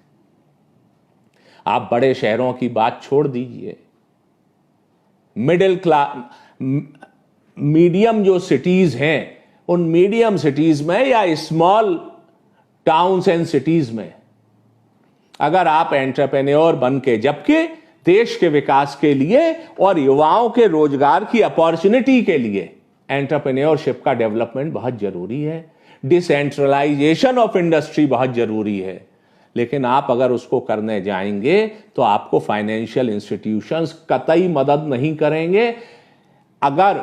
आप बड़े शहरों की बात छोड़ दीजिए, मिडिल क्लास, मीडियम जो सिटीज हैं, उन मीडियम सिटीज में या स्मॉल टाउन्स एंड सिटीज में अगर आप एंटरप्रेन्योर बन के, जबकि देश के विकास के लिए और युवाओं के रोजगार की अपॉर्चुनिटी के लिए एंटरप्रेन्योरशिप का डेवलपमेंट बहुत जरूरी है, डिसेंट्रलाइजेशन ऑफ इंडस्ट्री बहुत जरूरी है, लेकिन आप अगर उसको करने जाएंगे तो आपको फाइनेंशियल इंस्टीट्यूशंस कतई मदद नहीं करेंगे। अगर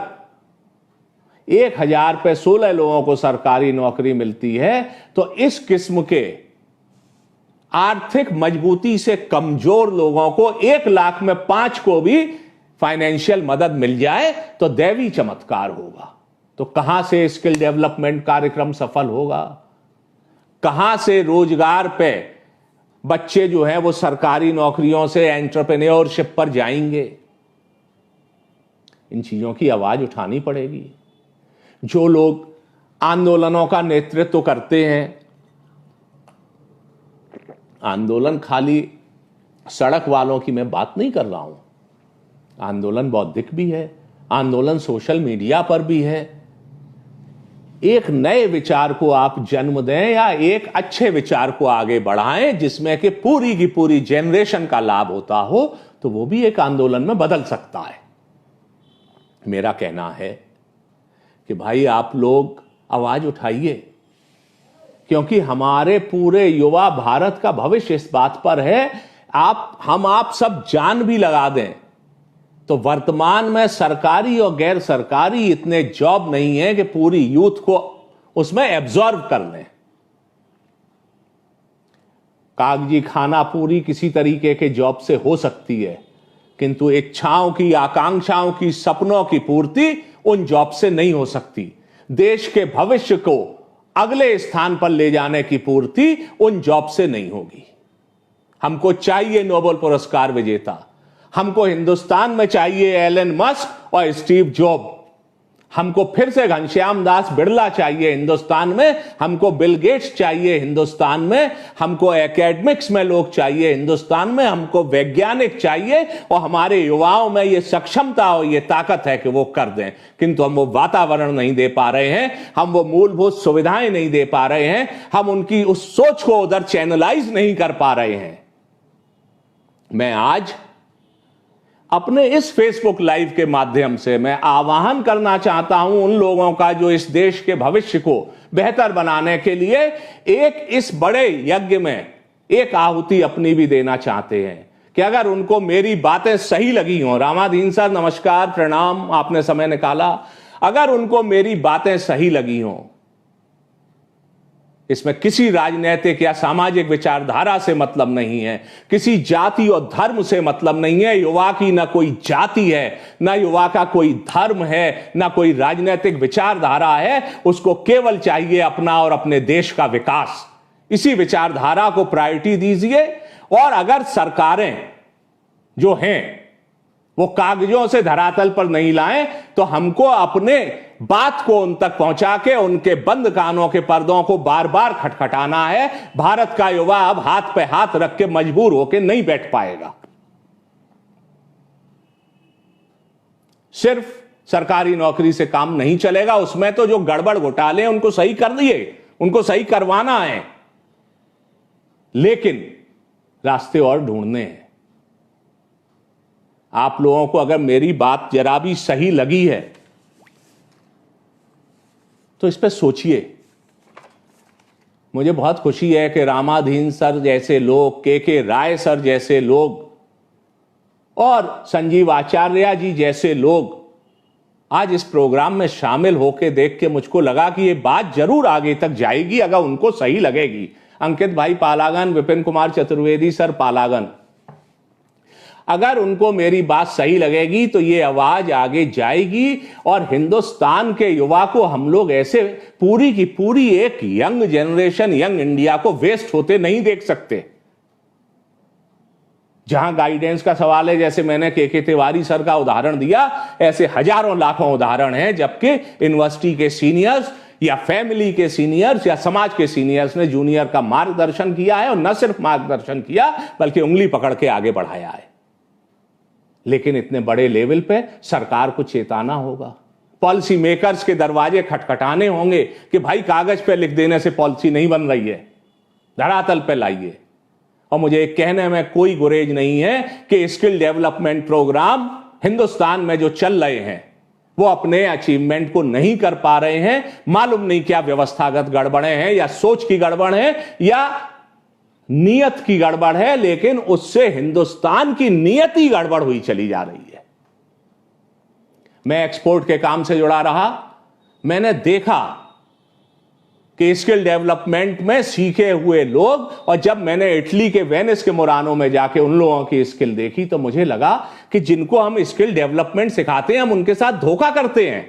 1000 पे 16 लोगों को सरकारी नौकरी मिलती है तो इस किस्म के आर्थिक मजबूती से कमजोर लोगों को 1 लाख में 5 को भी फाइनेंशियल मदद मिल जाए तो दैवी चमत्कार होगा। तो कहां से स्किल डेवलपमेंट कार्यक्रम सफल होगा? कहां से रोजगार पे बच्चे जो हैं वो सरकारी नौकरियों से एंटरप्रेन्योरशिप पर जाएंगे? इन चीजों की आवाज उठानी पड़ेगी। जो लोग आंदोलनों का नेतृत्व करते हैं, आंदोलन खाली सड़क वालों की मैं बात नहीं कर रहा हूं, आंदोलन बौद्धिक भी है, आंदोलन सोशल मीडिया पर भी है। एक नए विचार को आप जन्म दें या एक अच्छे विचार को आगे बढ़ाएं जिसमें कि पूरी की पूरी जनरेशन का लाभ होता हो, तो वो भी एक आंदोलन में बदल सकता है। मेरा कहना है कि भाई आप लोग आवाज उठाइए, क्योंकि हमारे पूरे युवा भारत का भविष्य इस बात पर है। आप सब जान भी लगा दें तो वर्तमान में सरकारी और गैर सरकारी इतने जॉब नहीं है कि पूरी यूथ को उसमें एब्जॉर्ब कर लें। कागजी खाना पूरी किसी तरीके के जॉब से हो सकती है, किंतु इच्छाओं की, आकांक्षाओं की, सपनों की पूर्ति उन जॉब से नहीं हो सकती। देश के भविष्य को अगले स्थान पर ले जाने की पूर्ति उन जॉब से नहीं होगी। हमको चाहिए नोबेल पुरस्कार विजेता, हमको हिंदुस्तान में चाहिए एलन मस्क और स्टीव जॉब, हमको फिर से घनश्याम दास बिड़ला चाहिए हिंदुस्तान में, हमको बिल गेट्स चाहिए हिंदुस्तान में, हमको एकेडमिक्स में लोग चाहिए हिंदुस्तान में, हमको वैज्ञानिक चाहिए और हमारे युवाओं में ये सक्षमता और ये ताकत है कि वो कर दें। किंतु हम वो वातावरण नहीं दे पा रहे हैं, हम वो मूलभूत सुविधाएं नहीं दे पा रहे हैं, हम उनकी उस सोच को उधर चैनलाइज नहीं कर पा रहे हैं। मैं आज अपने इस फेसबुक लाइव के माध्यम से मैं आह्वान करना चाहता हूं उन लोगों का जो इस देश के भविष्य को बेहतर बनाने के लिए एक इस बड़े यज्ञ में एक आहुति अपनी भी देना चाहते हैं, कि अगर उनको मेरी बातें सही लगी हों, रामाधीन सर नमस्कार, प्रणाम, आपने समय निकाला, अगर उनको मेरी बातें सही लगी हों, इसमें किसी राजनीतिक या सामाजिक विचारधारा से मतलब नहीं है, किसी जाति और धर्म से मतलब नहीं है। युवा की ना कोई जाति है, ना युवा का कोई धर्म है, ना कोई राजनीतिक विचारधारा है। उसको केवल चाहिए अपना और अपने देश का विकास। इसी विचारधारा को प्रायोरिटी दीजिए। और अगर सरकारें जो हैं वो कागजों से धरातल पर नहीं लाएं, तो हमको अपने बात को उन तक पहुंचा के उनके बंद कानों के पर्दों को बार बार खटखटाना है। भारत का युवा अब हाथ पे हाथ रख के मजबूर होकर नहीं बैठ पाएगा। सिर्फ सरकारी नौकरी से काम नहीं चलेगा, उसमें तो जो गड़बड़ घोटाले हैं उनको सही कर दिए, उनको सही करवाना है, लेकिन रास्ते और ढूंढने हैं। आप लोगों को अगर मेरी बात जरा भी सही लगी है तो इस पर सोचिए। मुझे बहुत खुशी है कि रामाधीन सर जैसे लोग, के राय सर जैसे लोग और संजीव आचार्य जी जैसे लोग आज इस प्रोग्राम में शामिल होकर देख के मुझको लगा कि ये बात जरूर आगे तक जाएगी अगर उनको सही लगेगी। अंकित भाई पालागन, विपिन कुमार चतुर्वेदी सर पालागन, अगर उनको मेरी बात सही लगेगी तो ये आवाज आगे जाएगी और हिंदुस्तान के युवा को हम लोग ऐसे पूरी की पूरी एक यंग जनरेशन, यंग इंडिया को वेस्ट होते नहीं देख सकते। जहां गाइडेंस का सवाल है, जैसे मैंने के तिवारी सर का उदाहरण दिया, ऐसे हजारों लाखों उदाहरण हैं, जबकि यूनिवर्सिटी के सीनियर्स या फैमिली के सीनियर्स या समाज के सीनियर्स ने जूनियर का मार्गदर्शन किया है, और न सिर्फ मार्गदर्शन किया बल्कि उंगली पकड़ के आगे बढ़ाया है। लेकिन इतने बड़े लेवल पे सरकार को चेताना होगा, पॉलिसी मेकर्स के दरवाजे खटखटाने होंगे कि भाई कागज पे लिख देने से पॉलिसी नहीं बन रही है, धरातल पे लाइए। और मुझे कहने में कोई गुरेज नहीं है कि स्किल डेवलपमेंट प्रोग्राम हिंदुस्तान में जो चल रहे हैं वो अपने अचीवमेंट को नहीं कर पा रहे हैं। मालूम नहीं क्या व्यवस्थागत गड़बड़े हैं, या सोच की गड़बड़ है, या नियत की गड़बड़ है, लेकिन उससे हिंदुस्तान की नियति गड़बड़ हुई चली जा रही है। मैं एक्सपोर्ट के काम से जुड़ा रहा, मैंने देखा कि स्किल डेवलपमेंट में सीखे हुए लोग, और जब मैंने इटली के वेनिस के मुरानो में जाके उन लोगों की स्किल देखी तो मुझे लगा कि जिनको हम स्किल डेवलपमेंट सिखाते हैं हम उनके साथ धोखा करते हैं।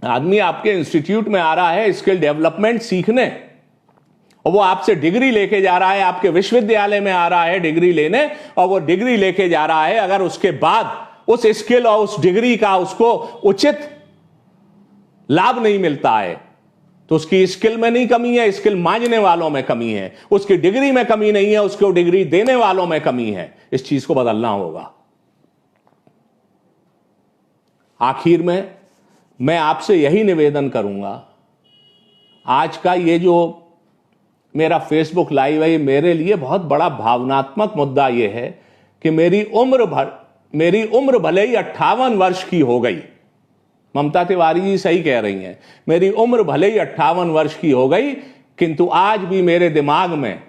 आदमी आपके इंस्टीट्यूट में आ रहा है स्किल डेवलपमेंट सीखने, और वो आपसे डिग्री लेके जा रहा है, आपके विश्वविद्यालय में आ रहा है डिग्री लेने, और वो डिग्री लेके जा रहा है, अगर उसके बाद उस स्किल और उस डिग्री का उसको उचित लाभ नहीं मिलता है, तो उसकी स्किल में नहीं कमी है, स्किल मांझने वालों में कमी है, उसकी डिग्री में कमी नहीं है, उसको डिग्री देने वालों में कमी है। इस चीज को बदलना होगा। आखिर में मैं आपसे यही निवेदन करूंगा, आज का ये जो मेरा फेसबुक लाइव है, मेरे लिए बहुत बड़ा भावनात्मक मुद्दा यह है कि मेरी उम्र भले ही 58 वर्ष की हो गई। ममता तिवारी जी सही कह रही हैं, मेरी उम्र भले ही 58 वर्ष की हो गई, किंतु आज भी मेरे दिमाग में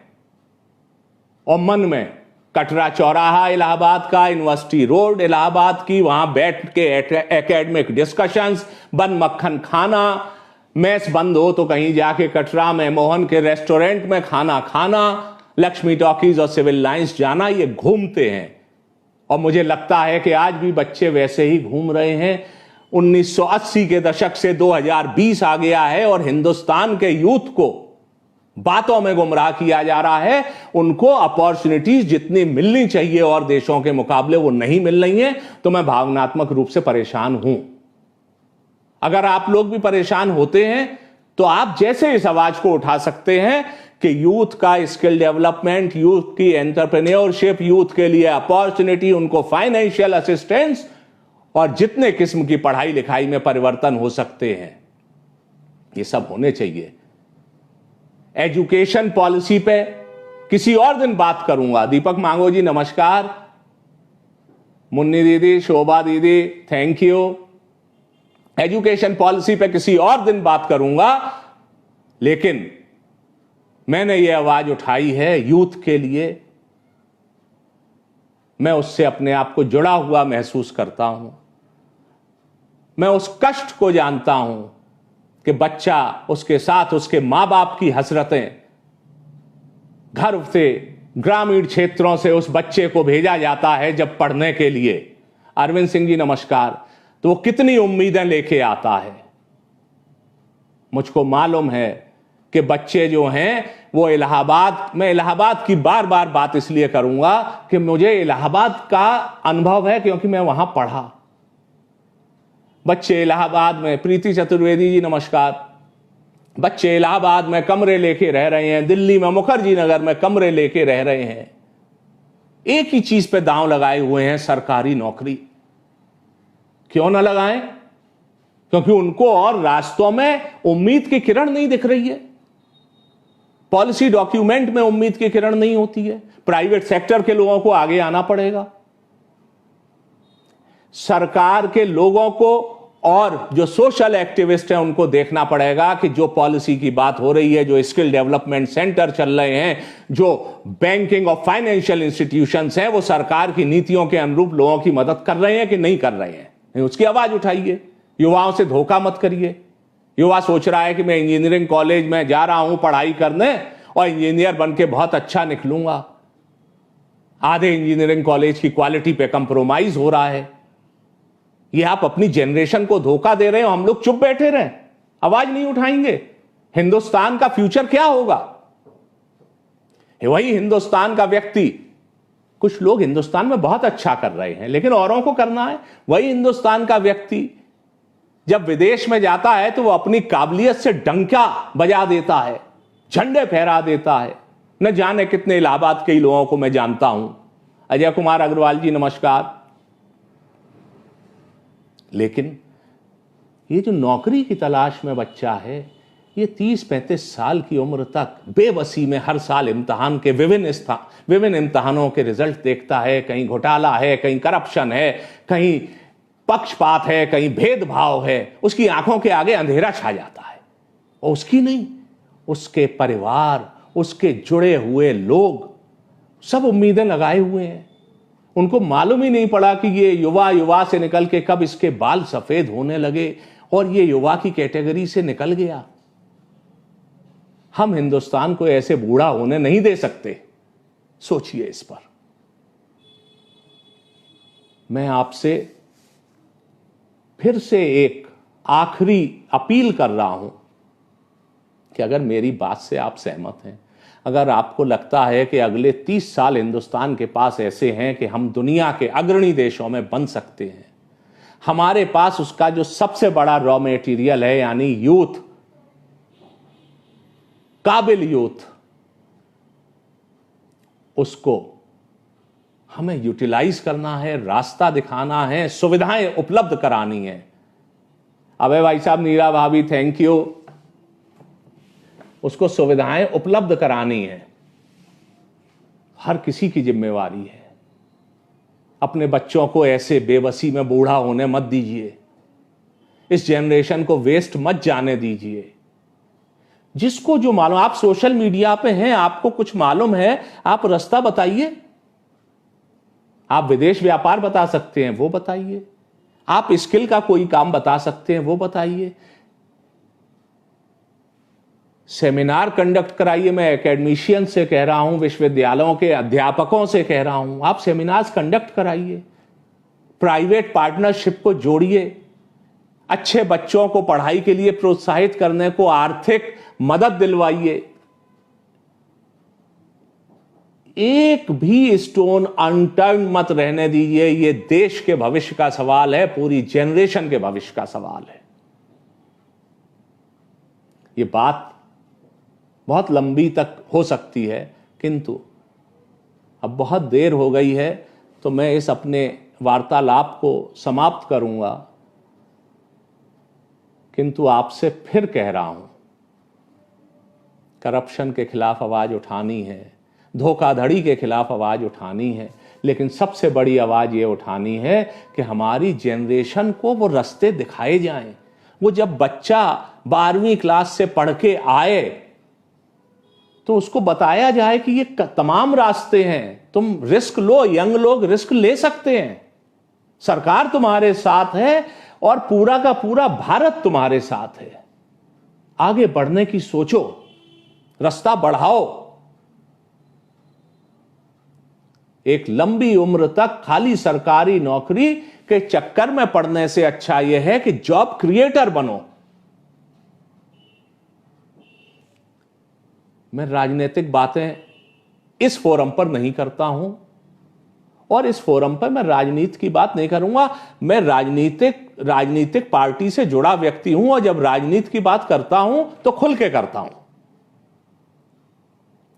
और मन में कटरा चौराहा इलाहाबाद का, यूनिवर्सिटी रोड इलाहाबाद की, वहां बैठ के एकेडमिक डिस्कशंस, बन मक्खन खाना, मेस बंद हो तो कहीं जाके कटरा में मोहन के रेस्टोरेंट में खाना खाना, लक्ष्मी टॉकीज और सिविल लाइंस जाना, ये घूमते हैं। और मुझे लगता है कि आज भी बच्चे वैसे ही घूम रहे हैं। 1980 के दशक से 2020 आ गया है और हिंदुस्तान के यूथ को बातों में गुमराह किया जा रहा है। उनको अपॉर्चुनिटीज जितनी मिलनी चाहिए और देशों के मुकाबले वो नहीं मिल रही हैं। तो मैं भावनात्मक रूप से परेशान हूं। अगर आप लोग भी परेशान होते हैं तो आप जैसे इस आवाज को उठा सकते हैं कि यूथ का स्किल डेवलपमेंट, यूथ की एंटरप्रेन्योरशिप, यूथ के लिए अपॉर्चुनिटी, उनको फाइनेंशियल असिस्टेंस और जितने किस्म की पढ़ाई लिखाई में परिवर्तन हो सकते हैं, ये सब होने चाहिए। एजुकेशन पॉलिसी पे किसी और दिन बात करूंगा। दीपक मांगो जी नमस्कार, मुन्नी दीदी, शोभा दीदी थैंक यू। एजुकेशन पॉलिसी पे किसी और दिन बात करूंगा, लेकिन मैंने ये आवाज उठाई है यूथ के लिए। मैं उससे अपने आप को जुड़ा हुआ महसूस करता हूं। मैं उस कष्ट को जानता हूं कि बच्चा, उसके साथ उसके मां बाप की हसरतें, घर से ग्रामीण क्षेत्रों से उस बच्चे को भेजा जाता है जब पढ़ने के लिए, अरविंद सिंह जी नमस्कार, तो वो कितनी उम्मीदें लेके आता है। मुझको मालूम है कि बच्चे जो हैं वो इलाहाबाद, मैं इलाहाबाद की बार बार बात इसलिए करूंगा कि मुझे इलाहाबाद का अनुभव है क्योंकि मैं वहां पढ़ा। बच्चे इलाहाबाद में, प्रीति चतुर्वेदी जी नमस्कार, बच्चे इलाहाबाद में कमरे लेके रह रहे हैं, दिल्ली में मुखर्जी नगर में कमरे लेके रह रहे हैं। एक ही चीज पे दांव लगाए हुए हैं, सरकारी नौकरी। क्यों ना लगाएं? क्योंकि उनको और रास्तों में उम्मीद की किरण नहीं दिख रही है। पॉलिसी डॉक्यूमेंट में उम्मीद की किरण नहीं होती है। प्राइवेट सेक्टर के लोगों को आगे आना पड़ेगा। सरकार के लोगों को और जो सोशल एक्टिविस्ट हैं उनको देखना पड़ेगा कि जो पॉलिसी की बात हो रही है, जो स्किल डेवलपमेंट सेंटर चल रहे हैं, जो बैंकिंग और फाइनेंशियल इंस्टीट्यूशंस हैं, वो सरकार की नीतियों के अनुरूप लोगों की मदद कर रहे हैं कि नहीं कर रहे हैं। उसकी आवाज उठाइए। युवाओं से धोखा मत करिए। युवा सोच रहा है कि मैं इंजीनियरिंग कॉलेज में जा रहा हूं पढ़ाई करने और इंजीनियर बन के बहुत अच्छा निकलूंगा। आधे इंजीनियरिंग कॉलेज की क्वालिटी पे कंप्रोमाइज हो रहा है। ये आप अपनी जनरेशन को धोखा दे रहे हो। हम लोग चुप बैठे रहे, आवाज नहीं उठाएंगे। हिंदुस्तान का फ्यूचर क्या होगा? वही हिंदुस्तान का व्यक्ति, कुछ लोग हिंदुस्तान में बहुत अच्छा कर रहे हैं लेकिन औरों को करना है। वही हिंदुस्तान का व्यक्ति जब विदेश में जाता है तो वो अपनी काबिलियत से डंका बजा देता है, झंडे फहरा देता है। न जाने कितने इलाहाबाद के लोगों को मैं जानता हूं। अजय कुमार अग्रवाल जी नमस्कार। लेकिन ये जो नौकरी की तलाश में बच्चा है, ये 30-35 साल की उम्र तक बेबसी में हर साल इम्तिहान के विभिन्न इम्तिहानों के रिजल्ट देखता है। कहीं घोटाला है, कहीं करप्शन है, कहीं पक्षपात है, कहीं भेदभाव है। उसकी आंखों के आगे अंधेरा छा जाता है। और उसकी नहीं, उसके परिवार, उसके जुड़े हुए लोग सब उम्मीदें लगाए हुए हैं। उनको मालूम ही नहीं पड़ा कि ये युवा से निकल के कब इसके बाल सफेद होने लगे और ये युवा की कैटेगरी से निकल गया। हम हिंदुस्तान को ऐसे बूढ़ा होने नहीं दे सकते। सोचिए इस पर। मैं आपसे फिर से एक आखिरी अपील कर रहा हूं कि अगर मेरी बात से आप सहमत हैं, अगर आपको लगता है कि अगले 30 साल हिंदुस्तान के पास ऐसे हैं कि हम दुनिया के अग्रणी देशों में बन सकते हैं, हमारे पास उसका जो सबसे बड़ा रॉ मटेरियल है यानी यूथ, काबिल यूथ, उसको हमें यूटिलाइज करना है, रास्ता दिखाना है, सुविधाएं उपलब्ध करानी है। अबे भाई साहब, नीरा भाभी थैंक यू। उसको सुविधाएं उपलब्ध करानी है, हर किसी की जिम्मेवारी है। अपने बच्चों को ऐसे बेबसी में बूढ़ा होने मत दीजिए, इस जनरेशन को वेस्ट मत जाने दीजिए। जिसको जो मालूम, आप सोशल मीडिया पे हैं, आपको कुछ मालूम है, आप रास्ता बताइए। आप विदेश व्यापार बता सकते हैं, वो बताइए। आप स्किल का कोई काम बता सकते हैं, वो बताइए। सेमिनार कंडक्ट कराइए। मैं एकेडमिशियन से कह रहा हूं, विश्वविद्यालयों के अध्यापकों से कह रहा हूं, आप सेमिनार्स कंडक्ट कराइए। प्राइवेट पार्टनरशिप को जोड़िए। अच्छे बच्चों को पढ़ाई के लिए प्रोत्साहित करने को आर्थिक मदद दिलवाइए। एक भी स्टोन अनटर्न मत रहने दीजिए। यह देश के भविष्य का सवाल है, पूरी जनरेशन के भविष्य का सवाल है। यह बात बहुत लंबी तक हो सकती है, किंतु अब बहुत देर हो गई है, तो मैं इस अपने वार्तालाप को समाप्त करूंगा। किंतु आपसे फिर कह रहा हूं, करप्शन के खिलाफ आवाज उठानी है, धोखाधड़ी के खिलाफ आवाज उठानी है, लेकिन सबसे बड़ी आवाज ये उठानी है कि हमारी जनरेशन को वो रास्ते दिखाए जाएं। वो जब बच्चा 12वीं क्लास से पढ़ के आए तो उसको बताया जाए कि ये तमाम रास्ते हैं, तुम रिस्क लो, यंग लोग रिस्क ले सकते हैं, सरकार तुम्हारे साथ है और पूरा का पूरा भारत तुम्हारे साथ है। आगे बढ़ने की सोचो, रास्ता बढ़ाओ। एक लंबी उम्र तक खाली सरकारी नौकरी के चक्कर में पड़ने से अच्छा यह है कि जॉब क्रिएटर बनो। मैं राजनीतिक बातें इस फोरम पर नहीं करता हूं और इस फोरम पर मैं राजनीति की बात नहीं करूंगा। मैं राजनीतिक पार्टी से जुड़ा व्यक्ति हूं और जब राजनीति की बात करता हूं तो खुल के करता हूं।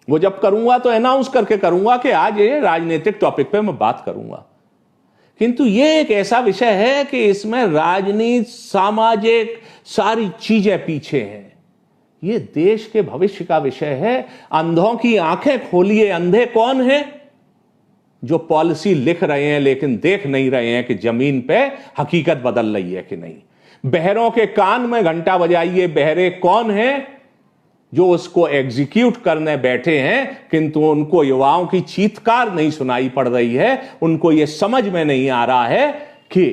वो जब करूंगा तो अनाउंस करके करूंगा कि आज ये राजनीतिक टॉपिक पे मैं बात करूंगा। किंतु ये एक ऐसा विषय है कि इसमें राजनीति, सामाजिक सारी चीजें पीछे हैं। ये देश के भविष्य का विषय है। अंधों की आंखें खोलिए। अंधे कौन है? जो पॉलिसी लिख रहे हैं लेकिन देख नहीं रहे हैं कि जमीन पे हकीकत बदल रही है कि नहीं। बहरों के कान में घंटा बजाइए। बहरे कौन है? जो उसको एग्जीक्यूट करने बैठे हैं, किंतु उनको युवाओं की चीत्कार नहीं सुनाई पड़ रही है। उनको यह समझ में नहीं आ रहा है कि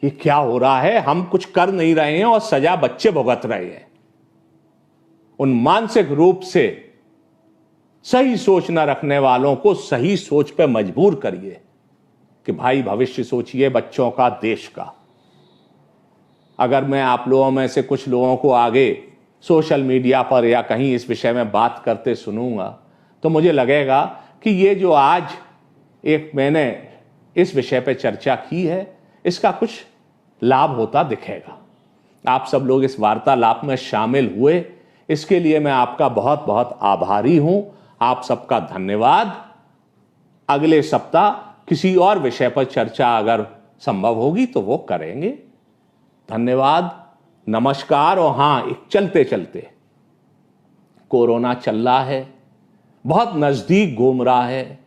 ये क्या हो रहा है। हम कुछ कर नहीं रहे हैं और सजा बच्चे भुगत रहे हैं। उन मानसिक रूप से सही सोच न रखने वालों को सही सोच पे मजबूर करिए कि भाई भविष्य सोचिए बच्चों का, देश का। अगर मैं आप लोगों में से कुछ लोगों को आगे सोशल मीडिया पर या कहीं इस विषय में बात करते सुनूंगा तो मुझे लगेगा कि ये जो आज एक मैंने इस विषय पे चर्चा की है, इसका कुछ लाभ होता दिखेगा। आप सब लोग इस वार्तालाप में शामिल हुए, इसके लिए मैं आपका बहुत बहुत आभारी हूं। आप सबका धन्यवाद। अगले सप्ताह किसी और विषय पर चर्चा अगर संभव होगी तो वो करेंगे। धन्यवाद, नमस्कार। और हां, एक चलते चलते कोरोना चल रहा है, बहुत नजदीक घूम रहा है,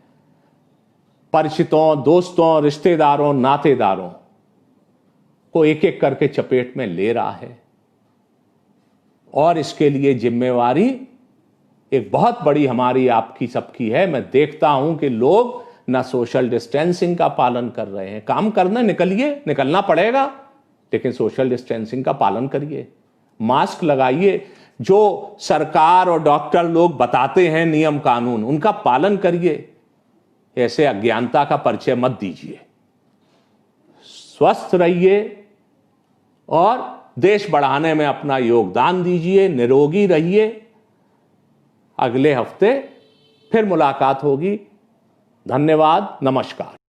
परिचितों, दोस्तों, रिश्तेदारों, नातेदारों को एक एक करके चपेट में ले रहा है और इसके लिए जिम्मेवारी एक बहुत बड़ी हमारी आपकी सबकी है। मैं देखता हूं कि लोग ना सोशल डिस्टेंसिंग का पालन कर रहे हैं। काम करने निकलिए, निकलना पड़ेगा, लेकिन सोशल डिस्टेंसिंग का पालन करिए, मास्क लगाइए। जो सरकार और डॉक्टर लोग बताते हैं नियम कानून, उनका पालन करिए। ऐसे अज्ञानता का परिचय मत दीजिए। स्वस्थ रहिए और देश बढ़ाने में अपना योगदान दीजिए। निरोगी रहिए। अगले हफ्ते फिर मुलाकात होगी। धन्यवाद, नमस्कार।